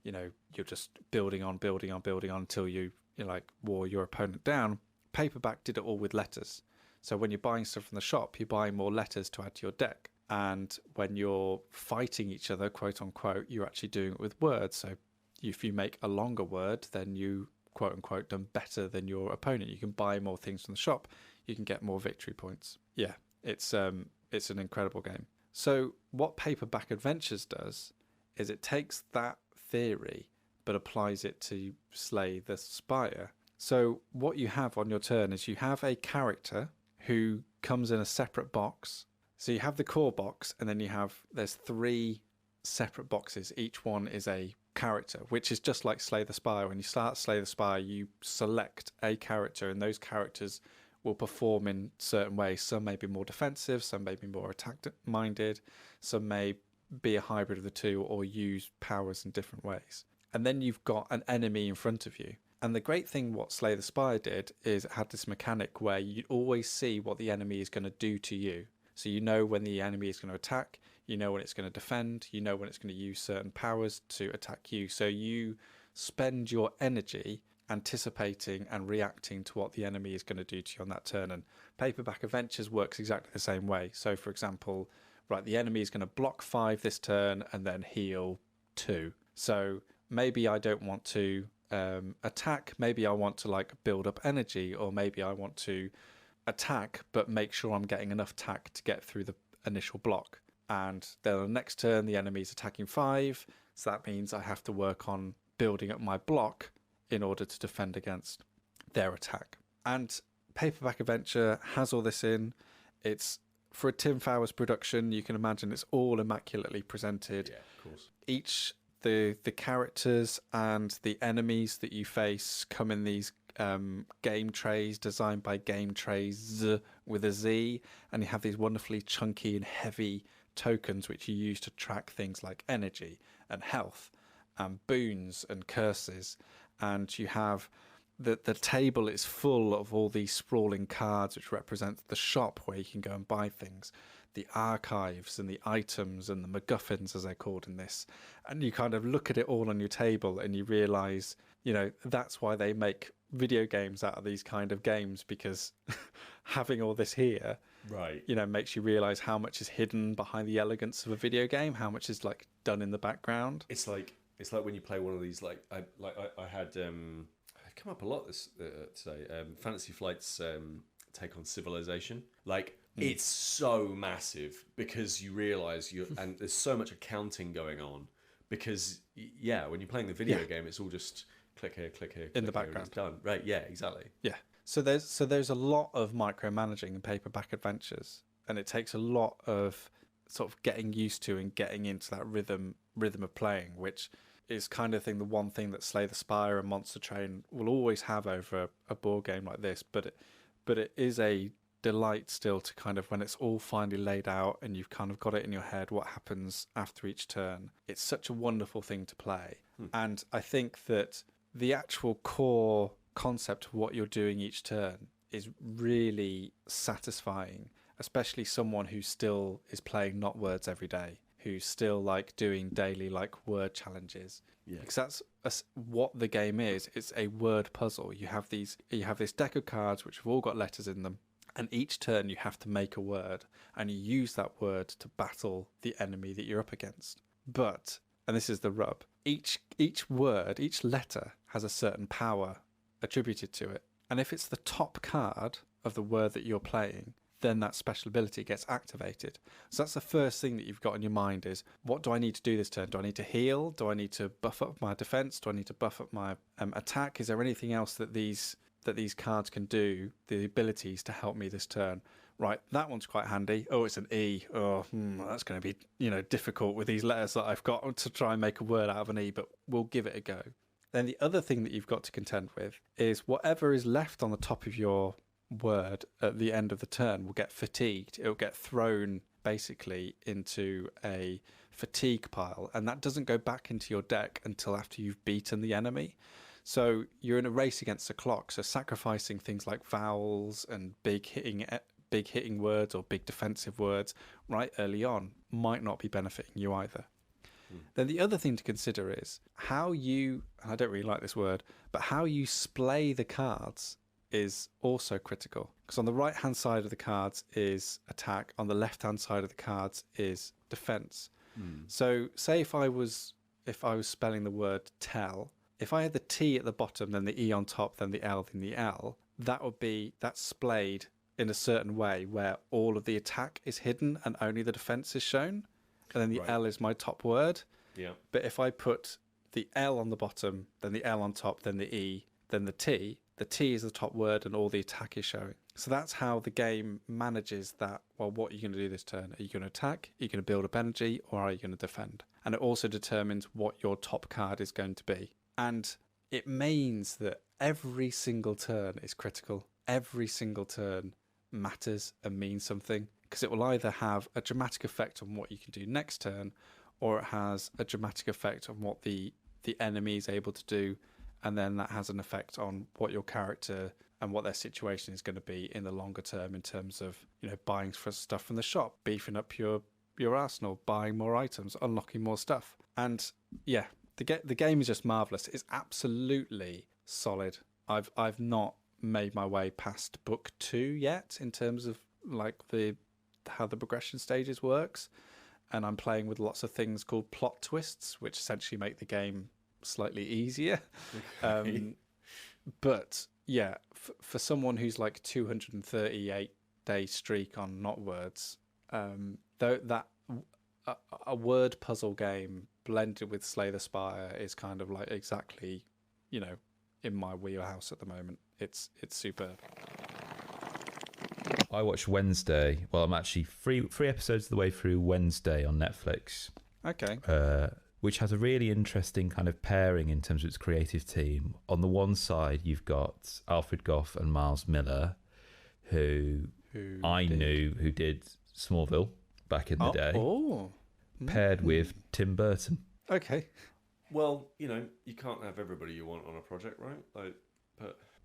you know, you're just building on until you like wore your opponent down. Paperback did it all with letters. So when you're buying stuff from the shop, you're buying more letters to add to your deck. And when you're fighting each other, quote unquote, you're actually doing it with words. So if you make a longer word, then you, quote unquote, done better than your opponent. You can buy more things from the shop. You can get more victory points. Yeah, it's an incredible game. So what Paperback Adventures does is it takes that theory but applies it to Slay the Spire. So what you have on your turn is you have a character who comes in a separate box. So you have the core box, and then there's 3 separate boxes. Each one is a character, which is just like Slay the Spire. When you start Slay the Spire, you select a character, and those characters will perform in certain ways. Some may be more defensive, some may be more attack-minded, some may be a hybrid of the two or use powers in different ways. And then you've got an enemy in front of you. And the great thing what Slay the Spire did is it had this mechanic where you always see what the enemy is going to do to you. So you know when the enemy is going to attack, you know when it's going to defend, you know when it's going to use certain powers to attack you. So you spend your energy anticipating and reacting to what the enemy is going to do to you on that turn. And Paperback Adventures works exactly the same way. So for example, right, the enemy is going to block 5 this turn and then heal 2. So maybe I don't want to attack, maybe I want to like build up energy, or maybe I want to attack but make sure I'm getting enough attack to get through the initial block. And then the next turn the enemy is attacking 5, so that means I have to work on building up my block in order to defend against their attack. And Paperback Adventure has all this in. It's for a Tim Fowers production. You can imagine it's all immaculately presented. Yeah, of course. Each the characters and the enemies that you face come in these game trays designed by Game Trays with a Z, and you have these wonderfully chunky and heavy tokens which you use to track things like energy and health and boons and curses. And you have the table is full of all these sprawling cards which represent the shop where you can go and buy things, the archives and the items and the MacGuffins as they're called in this. And you kind of look at it all on your table and you realise, you know, that's why they make video games out of these kind of games, because having all this here, right, you know, makes you realise how much is hidden behind the elegance of a video game, how much is like done in the background. It's like when you play one of these, I had come up a lot this today. Fantasy Flight's take on Civilization. Like it's so massive because you realise and there's so much accounting going on because when you're playing the video game, it's all just click here, click here, click in the here, background. it's done. Right? Yeah, exactly. Yeah. So there's a lot of micromanaging in Paperback Adventures, and it takes a lot of sort of getting used to and getting into that rhythm of playing, which is kind of the one thing that Slay the Spire and Monster Train will always have over a board game like this. But it is a delight still to kind of, when it's all finally laid out and you've kind of got it in your head what happens after each turn. It's such a wonderful thing to play. And I think that the actual core concept of what you're doing each turn is really satisfying, especially someone who still is playing not words every day, who's still like doing daily like word challenges. Because that's what the game is. It's a word puzzle. You have this deck of cards which have all got letters in them, and each turn you have to make a word, and you use that word to battle the enemy that you're up against. But, and this is the rub, each word, each letter has a certain power attributed to it. And if it's the top card of the word that you're playing, then that special ability gets activated. So that's the first thing that you've got in your mind is, what do I need to do this turn? Do I need to heal? Do I need to buff up my defense? Do I need to buff up my attack? Is there anything else that these cards can do, the abilities to help me this turn? Right, that one's quite handy. Oh, it's an E. Oh, that's going to be difficult with these letters that I've got to try and make a word out of an E, but we'll give it a go. Then the other thing that you've got to contend with is whatever is left on the top of your word at the end of the turn will get fatigued. It'll get thrown basically into a fatigue pile, and that doesn't go back into your deck until after you've beaten the enemy. So you're in a race against the clock. So sacrificing things like vowels and big hitting words or big defensive words right early on might not be benefiting you either. Then the other thing to consider is how you, and I don't really like this word, but how you splay the cards is also critical. Because on the right hand side of the cards is attack, on the left hand side of the cards is defense. So say if I was spelling the word tell, if I had the T at the bottom, then the E on top, then the L, then the L, that's splayed in a certain way where all of the attack is hidden and only the defense is shown. And then the L is my top word. Yeah. But if I put the L on the bottom, then the L on top, then the E, then the T is the top word and all the attack is showing. So that's how the game manages that. Well, what are you going to do this turn? Are you going to attack? Are you going to build up energy? Or are you going to defend? And it also determines what your top card is going to be. And it means that every single turn is critical. Every single turn matters and means something, because it will either have a dramatic effect on what you can do next turn, or it has a dramatic effect on what the enemy is able to do, and then that has an effect on what your character and what their situation is going to be in the longer term, in terms of buying for stuff from the shop, beefing up your arsenal, buying more items, unlocking more stuff. And yeah, the game is just marvelous. It's absolutely solid. I've not made my way past book 2 yet in terms of like how the progression stages works, and I'm playing with lots of things called plot twists, which essentially make the game slightly easier. Okay. But yeah, for someone who's like 238 day streak on not words, though that a word puzzle game blended with Slay the Spire is kind of like exactly in my wheelhouse at the moment. It's superb. I watched Wednesday. Well, I'm actually three episodes of the way through Wednesday on Netflix. Okay. Which has a really interesting kind of pairing in terms of its creative team. On the one side, you've got Alfred Gough and Miles Miller, who did Smallville back in the day. Paired with Tim Burton. Okay. Well, you can't have everybody you want on a project, right?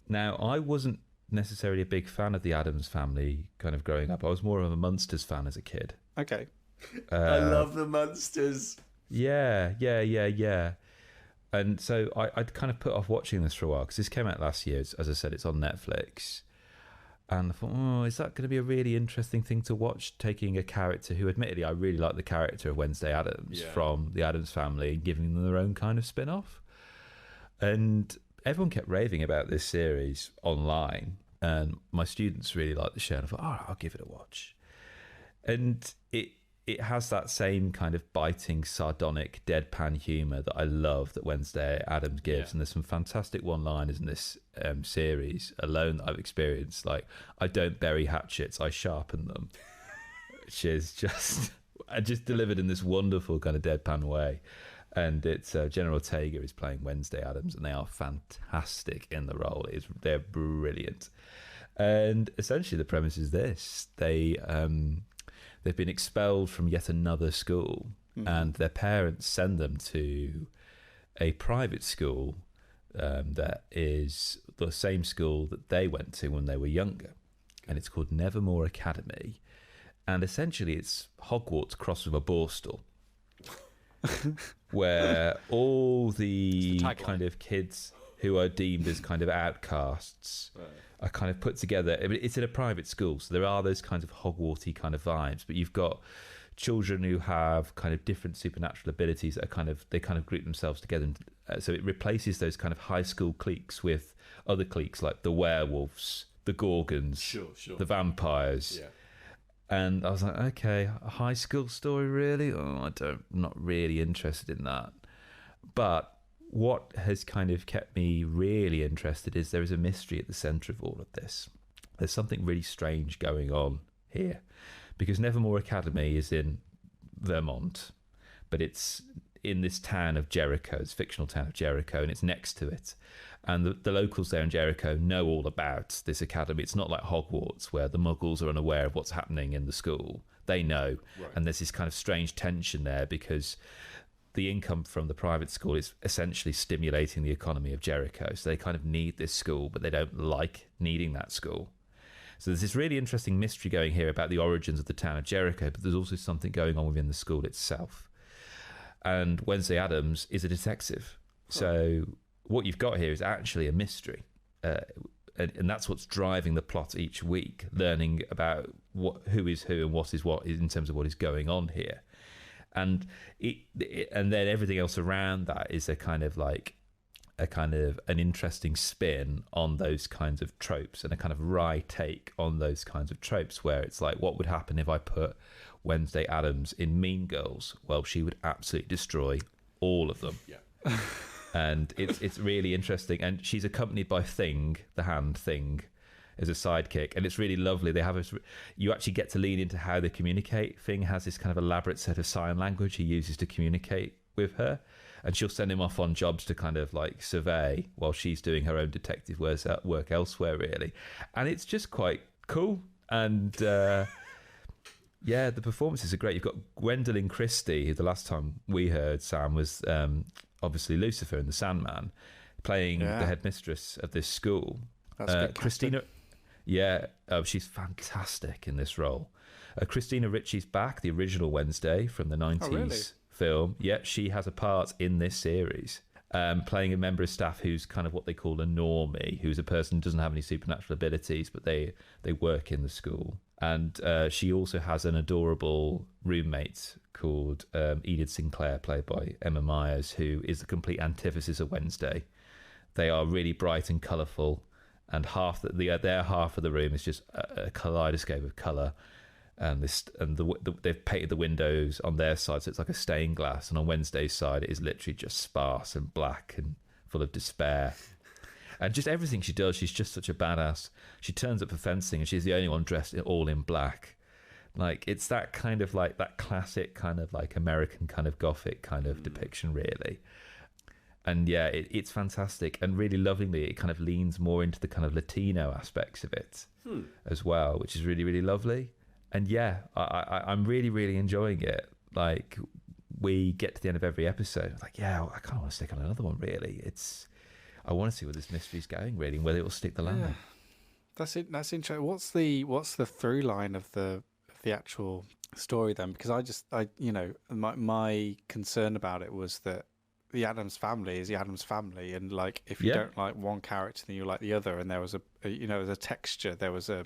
Now, I wasn't necessarily a big fan of the Addams Family kind of growing up. I was more of a Munsters fan as a kid. Okay. I love the Munsters. Yeah. And so I'd kind of put off watching this for a while, because this came out last year. As I said, it's on Netflix. And I thought, is that going to be a really interesting thing to watch, taking a character who, admittedly, I really like the character of Wednesday Addams from the Addams Family, and giving them their own kind of spin-off. And everyone kept raving about this series online, and my students really liked the show, and I thought, I'll give it a watch. And it has that same kind of biting, sardonic, deadpan humour that I love that Wednesday Addams gives. And there's some fantastic one-liners in this series alone that I've experienced. Like, I don't bury hatchets, I sharpen them. Which is just delivered in this wonderful kind of deadpan way. And it's Jenna Ortega is playing Wednesday Addams, and they are fantastic in the role. They're brilliant. And essentially the premise is this. They've been expelled from yet another school, and their parents send them to a private school that is the same school that they went to when they were younger. And it's called Nevermore Academy. And essentially it's Hogwarts crossed with a Borstal, where all the kind of kids who are deemed as kind of outcasts are kind of put together. I mean, it's in a private school, so there are those kinds of Hogwartsy kind of vibes, but you've got children who have kind of different supernatural abilities that are they kind of group themselves together. And, so it replaces those kind of high school cliques with other cliques like the werewolves, the Gorgons, the vampires. Yeah. And I was like, okay, a high school story, really? Oh, I'm not really interested in that. But what has kind of kept me really interested is there is a mystery at the centre of all of this. There's something really strange going on here, because Nevermore Academy is in Vermont, but it's in this town of Jericho, this fictional town of Jericho, and it's next to it. And the locals there in Jericho know all about this academy. It's not like Hogwarts, where the muggles are unaware of what's happening in the school. They know. Right. And there's this kind of strange tension there, because the income from the private school is essentially stimulating the economy of Jericho. So they kind of need this school, but they don't like needing that school. So there's this really interesting mystery going here about the origins of the town of Jericho, but there's also something going on within the school itself. And Wednesday Addams is a detective. So what you've got here is actually a mystery. And that's what's driving the plot each week, learning about who is who and what is what in terms of what is going on here. And and then everything else around that is an interesting spin on those kinds of tropes, and a kind of wry take on those kinds of tropes, where it's like, what would happen if I put Wednesday Addams in Mean Girls? Well, she would absolutely destroy all of them. Yeah. And it's really interesting. And she's accompanied by Thing, the hand Thing, as a sidekick, and it's really lovely. They have you actually get to lean into how they communicate. Thing has this kind of elaborate set of sign language he uses to communicate with her, and she'll send him off on jobs to kind of like survey while she's doing her own detective work elsewhere, really. And it's just quite cool. And yeah, the performances are great. You've got Gwendolyn Christie, who the last time we heard, Sam, was obviously Lucifer in The Sandman, playing the headmistress of this school. That's good. Christina, she's fantastic in this role. Christina Ritchie's back, the original Wednesday from the 90s film. Yeah, she has a part in this series, playing a member of staff who's kind of what they call a normie, who's a person who doesn't have any supernatural abilities, but they work in the school. And she also has an adorable roommate called Enid Sinclair, played by Emma Myers, who is the complete antithesis of Wednesday. They are really bright and colourful, and their half of the room is just a kaleidoscope of colour. And they've painted the windows on their side, so it's like a stained glass. And on Wednesday's side, it is literally just sparse and black and full of despair. And just everything she does, she's just such a badass. She turns up for fencing, and she's the only one dressed all in black. Like, it's that kind of like that classic kind of like American kind of gothic kind of depiction, really. And yeah, it's fantastic, and really lovingly, it kind of leans more into the kind of Latino aspects of it as well, which is really, really lovely. And yeah, I'm really, really enjoying it. Like, we get to the end of every episode, like, yeah, I kind of want to stick on another one, really. I want to see where this mystery's going, really, and whether it will stick the landing. That's it. That's interesting. What's the through line of the actual story then? Because my concern about it was that the Addams family is the Addams family, and like, if you don't like one character, then you like the other, and there was a texture, there was a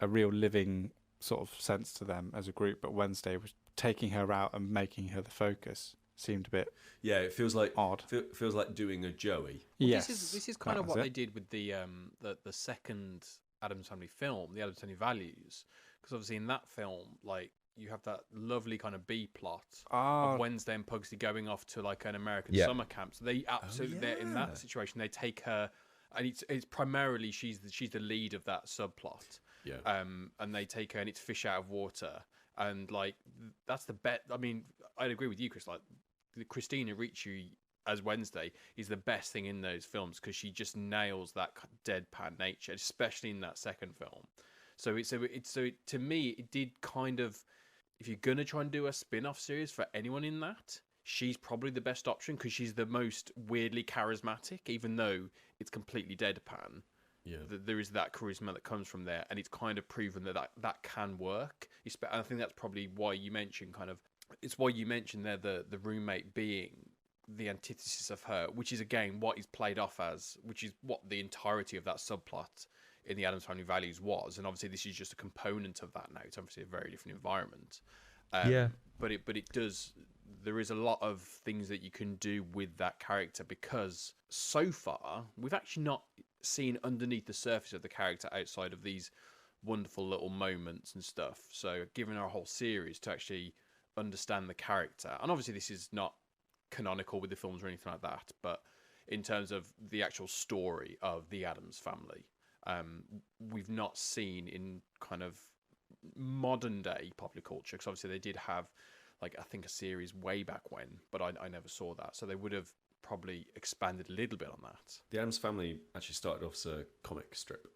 real living sort of sense to them as a group. But Wednesday was taking her out and making her the focus. Seemed a bit it feels like odd. Feels like doing a Joey. Well, yes, this is kind of what they did with the second Addams Family film, the Addams Family Values, because obviously in that film, like you have that lovely kind of B plot Ah, of Wednesday and Pugsy going off to like an American Yeah. summer camp. So they absolutely they're in yeah. that situation. They take her, and it's primarily she's the lead of that subplot. Yeah. And they take her, and it's fish out of water, and like that's the bet. I mean, I'd agree with you, Chris. Like Christina Ricci as Wednesday is the best thing in those films because she just nails that deadpan nature, especially in that second film. So to me, it did kind of, if you're gonna try and do a spin-off series for anyone in that, she's probably the best option because she's the most weirdly charismatic, even though it's completely deadpan. Yeah. There is that charisma that comes from there, and it's kind of proven that can work. I think that's probably why you mentioned there the roommate being the antithesis of her, which is again what is played off as, which is what the entirety of that subplot in the Addams Family Values was, and obviously this is just a component of that now. It's obviously a very different environment. But it does. There is a lot of things that you can do with that character because so far we've actually not seen underneath the surface of the character outside of these wonderful little moments and stuff. So given our whole series to actually understand the character, and obviously this is not canonical with the films or anything like that, but in terms of the actual story of the Addams family, we've not seen in kind of modern day popular culture, because obviously they did have like I think a series way back when, but I never saw that, so they would have probably expanded a little bit on that. The Addams Family actually started off as a comic strip.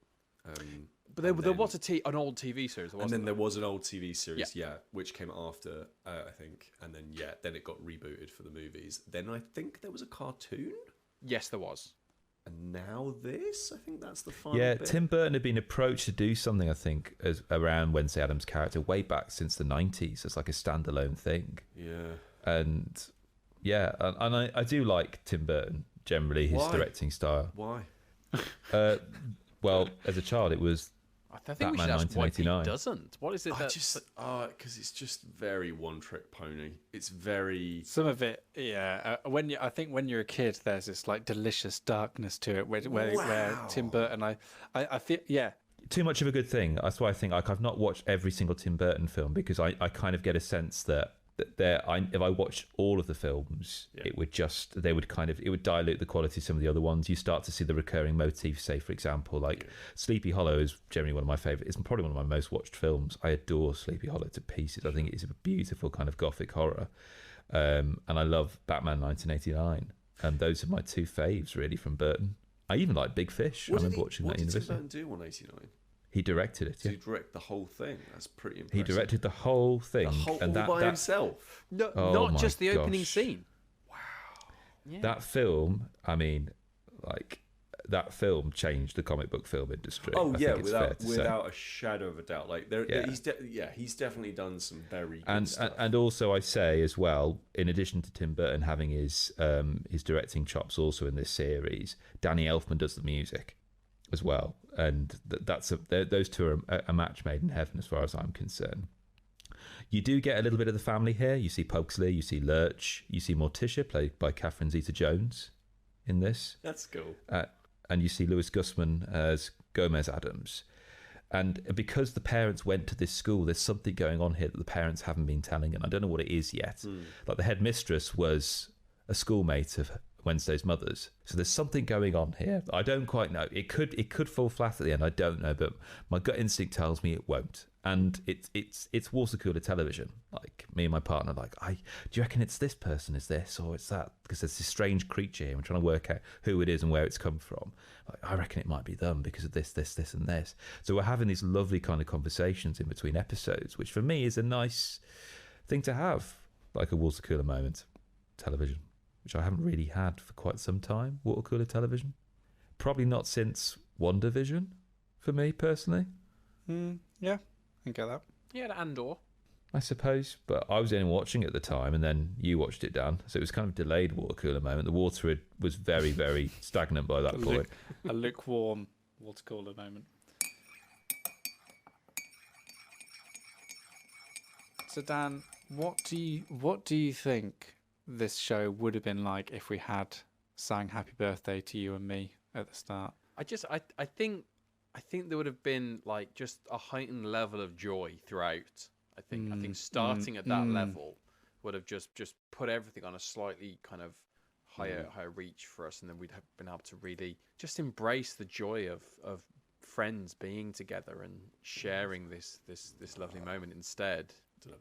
But there was an old TV series, and then there was an old TV series, which came after, I think, and then it got rebooted for the movies. Then I think there was a cartoon. Yes, there was. And now this, I think that's the final bit. Tim Burton had been approached to do something, I think, around Wednesday Addams' character way back since the 90s as like a standalone thing. Yeah. And I do like Tim Burton, generally, his directing style. Why? Well, as a child, it was I think we should ask why he doesn't. What is it because it's just very one-trick pony. It's very some of it, yeah. I think when you're a kid, there's this like delicious darkness to it, where Tim Burton, I feel, yeah. Too much of a good thing. That's why I think like I've not watched every single Tim Burton film because I kind of get a sense that if I watched all of the films, it would dilute the quality of some of the other ones. You start to see the recurring motifs. Say, for example, like Sleepy Hollow is generally one of my favourite. It's probably one of my most watched films. I adore Sleepy Hollow to pieces. I think it is a beautiful kind of gothic horror, and I love Batman 1989. And those are my two faves really from Burton. I even like Big Fish. I remember watching that. What did Tim Burton do on 89? He directed it. Did he direct the whole thing? That's pretty impressive. He directed the whole thing, all by himself. No, not just the opening scene. Wow. Yeah. That film, I mean, like that film changed the comic book film industry. Oh yeah, without a shadow of a doubt. Like he's definitely done some very good stuff. And also I say as well, in addition to Tim Burton having his directing chops also in this series, Danny Elfman does the music as well, and those two are a match made in heaven as far as I'm concerned. You do get a little bit of the family here. You see Pugsley, you see Lurch, you see Morticia, played by Catherine Zeta-Jones in this. That's cool. And you see Louis Gussman as Gomez Addams. And because the parents went to this school, there's something going on here that the parents haven't been telling, and I don't know what it is yet. Like the headmistress was a schoolmate of Wednesday's mother's, so there's something going on here. I don't quite know. It could fall flat at the end. I don't know, but my gut instinct tells me it won't. And it's water cooler television. Like me and my partner, like, do you reckon it's this person? Is this or it's that? Because there's this strange creature here. I'm trying to work out who it is and where it's come from. Like, I reckon it might be them because of this, and this. So we're having these lovely kind of conversations in between episodes, which for me is a nice thing to have, like a water cooler moment television, which I haven't really had for quite some time. Water cooler television, probably not since WandaVision, for me personally. Yeah, I get that. Yeah, Andor, I suppose, but I was in watching it at the time, and then you watched it, Dan. So it was kind of delayed water cooler moment. The water was very, very stagnant by that point. A lukewarm water cooler moment. So Dan, what do you think this show would have been like if we had sang Happy Birthday to You and Me at the start? I think I think there would have been like just a heightened level of joy throughout. I think starting at that level would have just put everything on a slightly kind of higher reach for us, and then we'd have been able to really just embrace the joy of friends being together and sharing this lovely moment. Instead,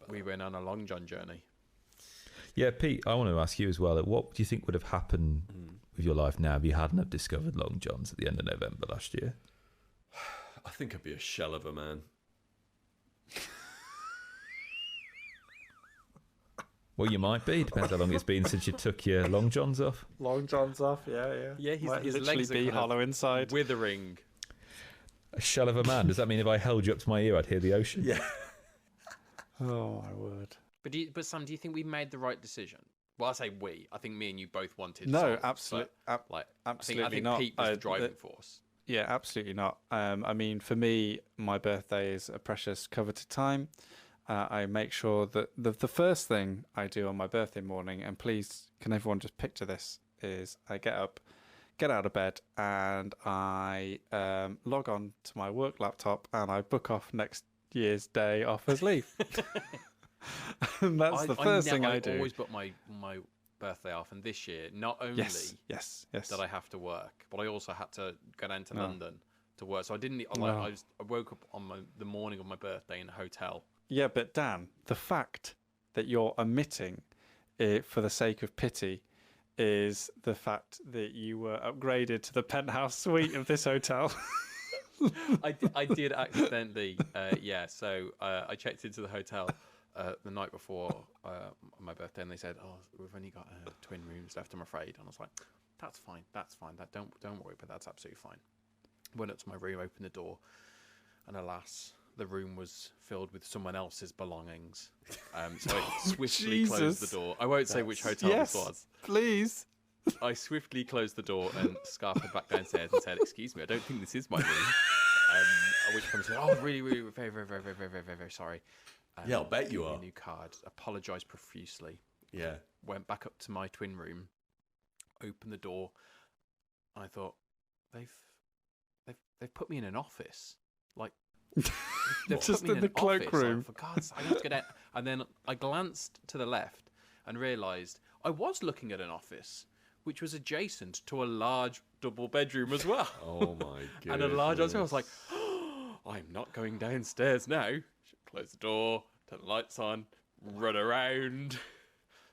we went on a Long John journey. Yeah, Pete, I want to ask you as well. What do you think would have happened with your life now if you hadn't have discovered Long Johns at the end of November last year? I think I'd be a shell of a man. Well, you might be. Depends how long it's been since you took your Long Johns off. Long John's off, yeah. Yeah, his literally legs are be kind of hollow inside. withering. A shell of a man. Does that mean if I held you up to my ear, I'd hear the ocean? Yeah. Oh my word. But Sam, do you think we made the right decision? Well, I say we. I think me and you both wanted. No, Souls, absolutely, like absolutely I think not. Pete was the driving force. Yeah, absolutely not. I mean, for me, my birthday is a precious coveted time. I make sure that the first thing I do on my birthday morning, and please, can everyone just picture this, is I get up, get out of bed, and I log on to my work laptop and I book off next year's day off as leave. And that's the first thing I do. I always book my birthday off, and this year, not only yes. did I have to work, but I also had to go down to London to work. So I didn't. I woke up on the morning of my birthday in a hotel. Yeah, but Dan, the fact that you're omitting it for the sake of pity is the fact that you were upgraded to the penthouse suite of this hotel. I did accidentally, So I checked into the hotel the night before my birthday, and they said, "Oh, we've only got twin rooms left, I'm afraid." And I was like, "That's fine. That don't worry, but that's absolutely fine." Went up to my room, opened the door, and alas, the room was filled with someone else's belongings. So I swiftly closed the door. I won't say which hotel this was. Please. I swiftly closed the door and scarfed back downstairs and said, "Excuse me, I don't think this is my room." At which point I said, "Oh, really, really, very, very, very, very, very, very, very sorry." Yeah, I'll bet you are. A new card. Apologised profusely. Yeah. Went back up to my twin room, opened the door, and I thought, they've put me in an office. Like, they've just put me in the an office. cloakroom. Like, for God's sake, I have to get out. And then I glanced to the left and realised I was looking at an office, which was adjacent to a large double bedroom as well. Oh my god. And a large hotel. I was like, oh, I'm not going downstairs now. Close the door, turn the lights on, run around.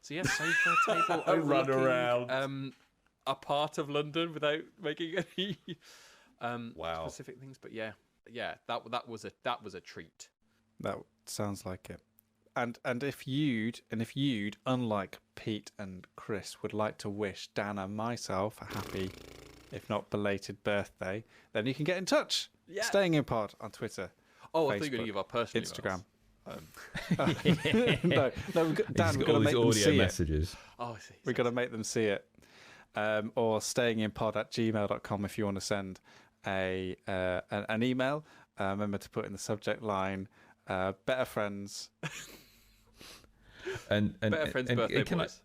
So yeah, sofa table Run overlooking around. a part of London without making any specific things. But yeah, that was a treat. That sounds like it. And if you'd, unlike Pete and Kris, would like to wish Dan and myself a happy, if not belated, birthday, then you can get in touch. Yeah. Staying in Pod on Twitter. Oh, Facebook, I think you're going to give our personal Instagram. emails. No, Dan, we've got to make them see messages. it. Oh, I see. We've got to make them see it. Or stayinginpod@gmail.com if you want to send an email. Remember to put in the subject line, better friends. And Better friends' birthday boys.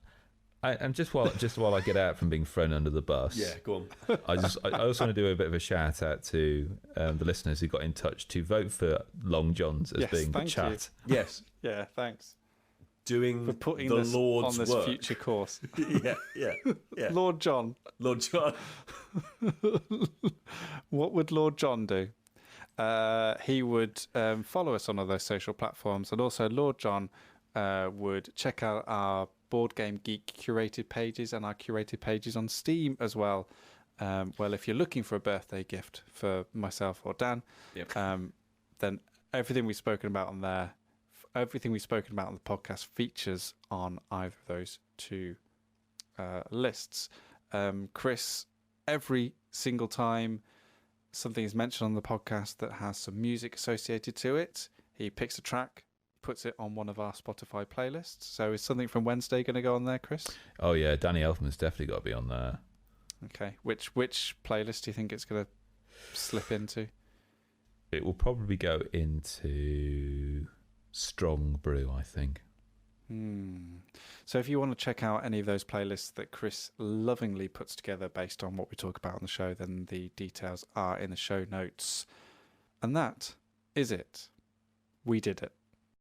And just while I get out from being thrown under the bus, Yeah, go on. I also want to do a bit of a shout out to the listeners who got in touch to vote for Long Johns as being the chat. Yes. Yeah, thanks Doing for putting the this Lord's on this work. future course. yeah. Lord John. Lord John. What would Lord John do? He would follow us on all those social platforms, and also Lord John would check out our Board Game Geek curated pages and our curated pages on Steam as well. Well, if you're looking for a birthday gift for myself or Dan, then everything we've spoken about on there, everything we've spoken about on the podcast features on either of those two lists. Kris, every single time something is mentioned on the podcast that has some music associated to it, he picks a track, puts it on one of our Spotify playlists. So is something from Wednesday going to go on there, Kris? Oh yeah, Danny Elfman's definitely got to be on there. Okay. Which playlist do you think it's going to slip into? It will probably go into Strong Brew, I think. So if you want to check out any of those playlists that Kris lovingly puts together based on what we talk about on the show, then the details are in the show notes. And that is it. We did it.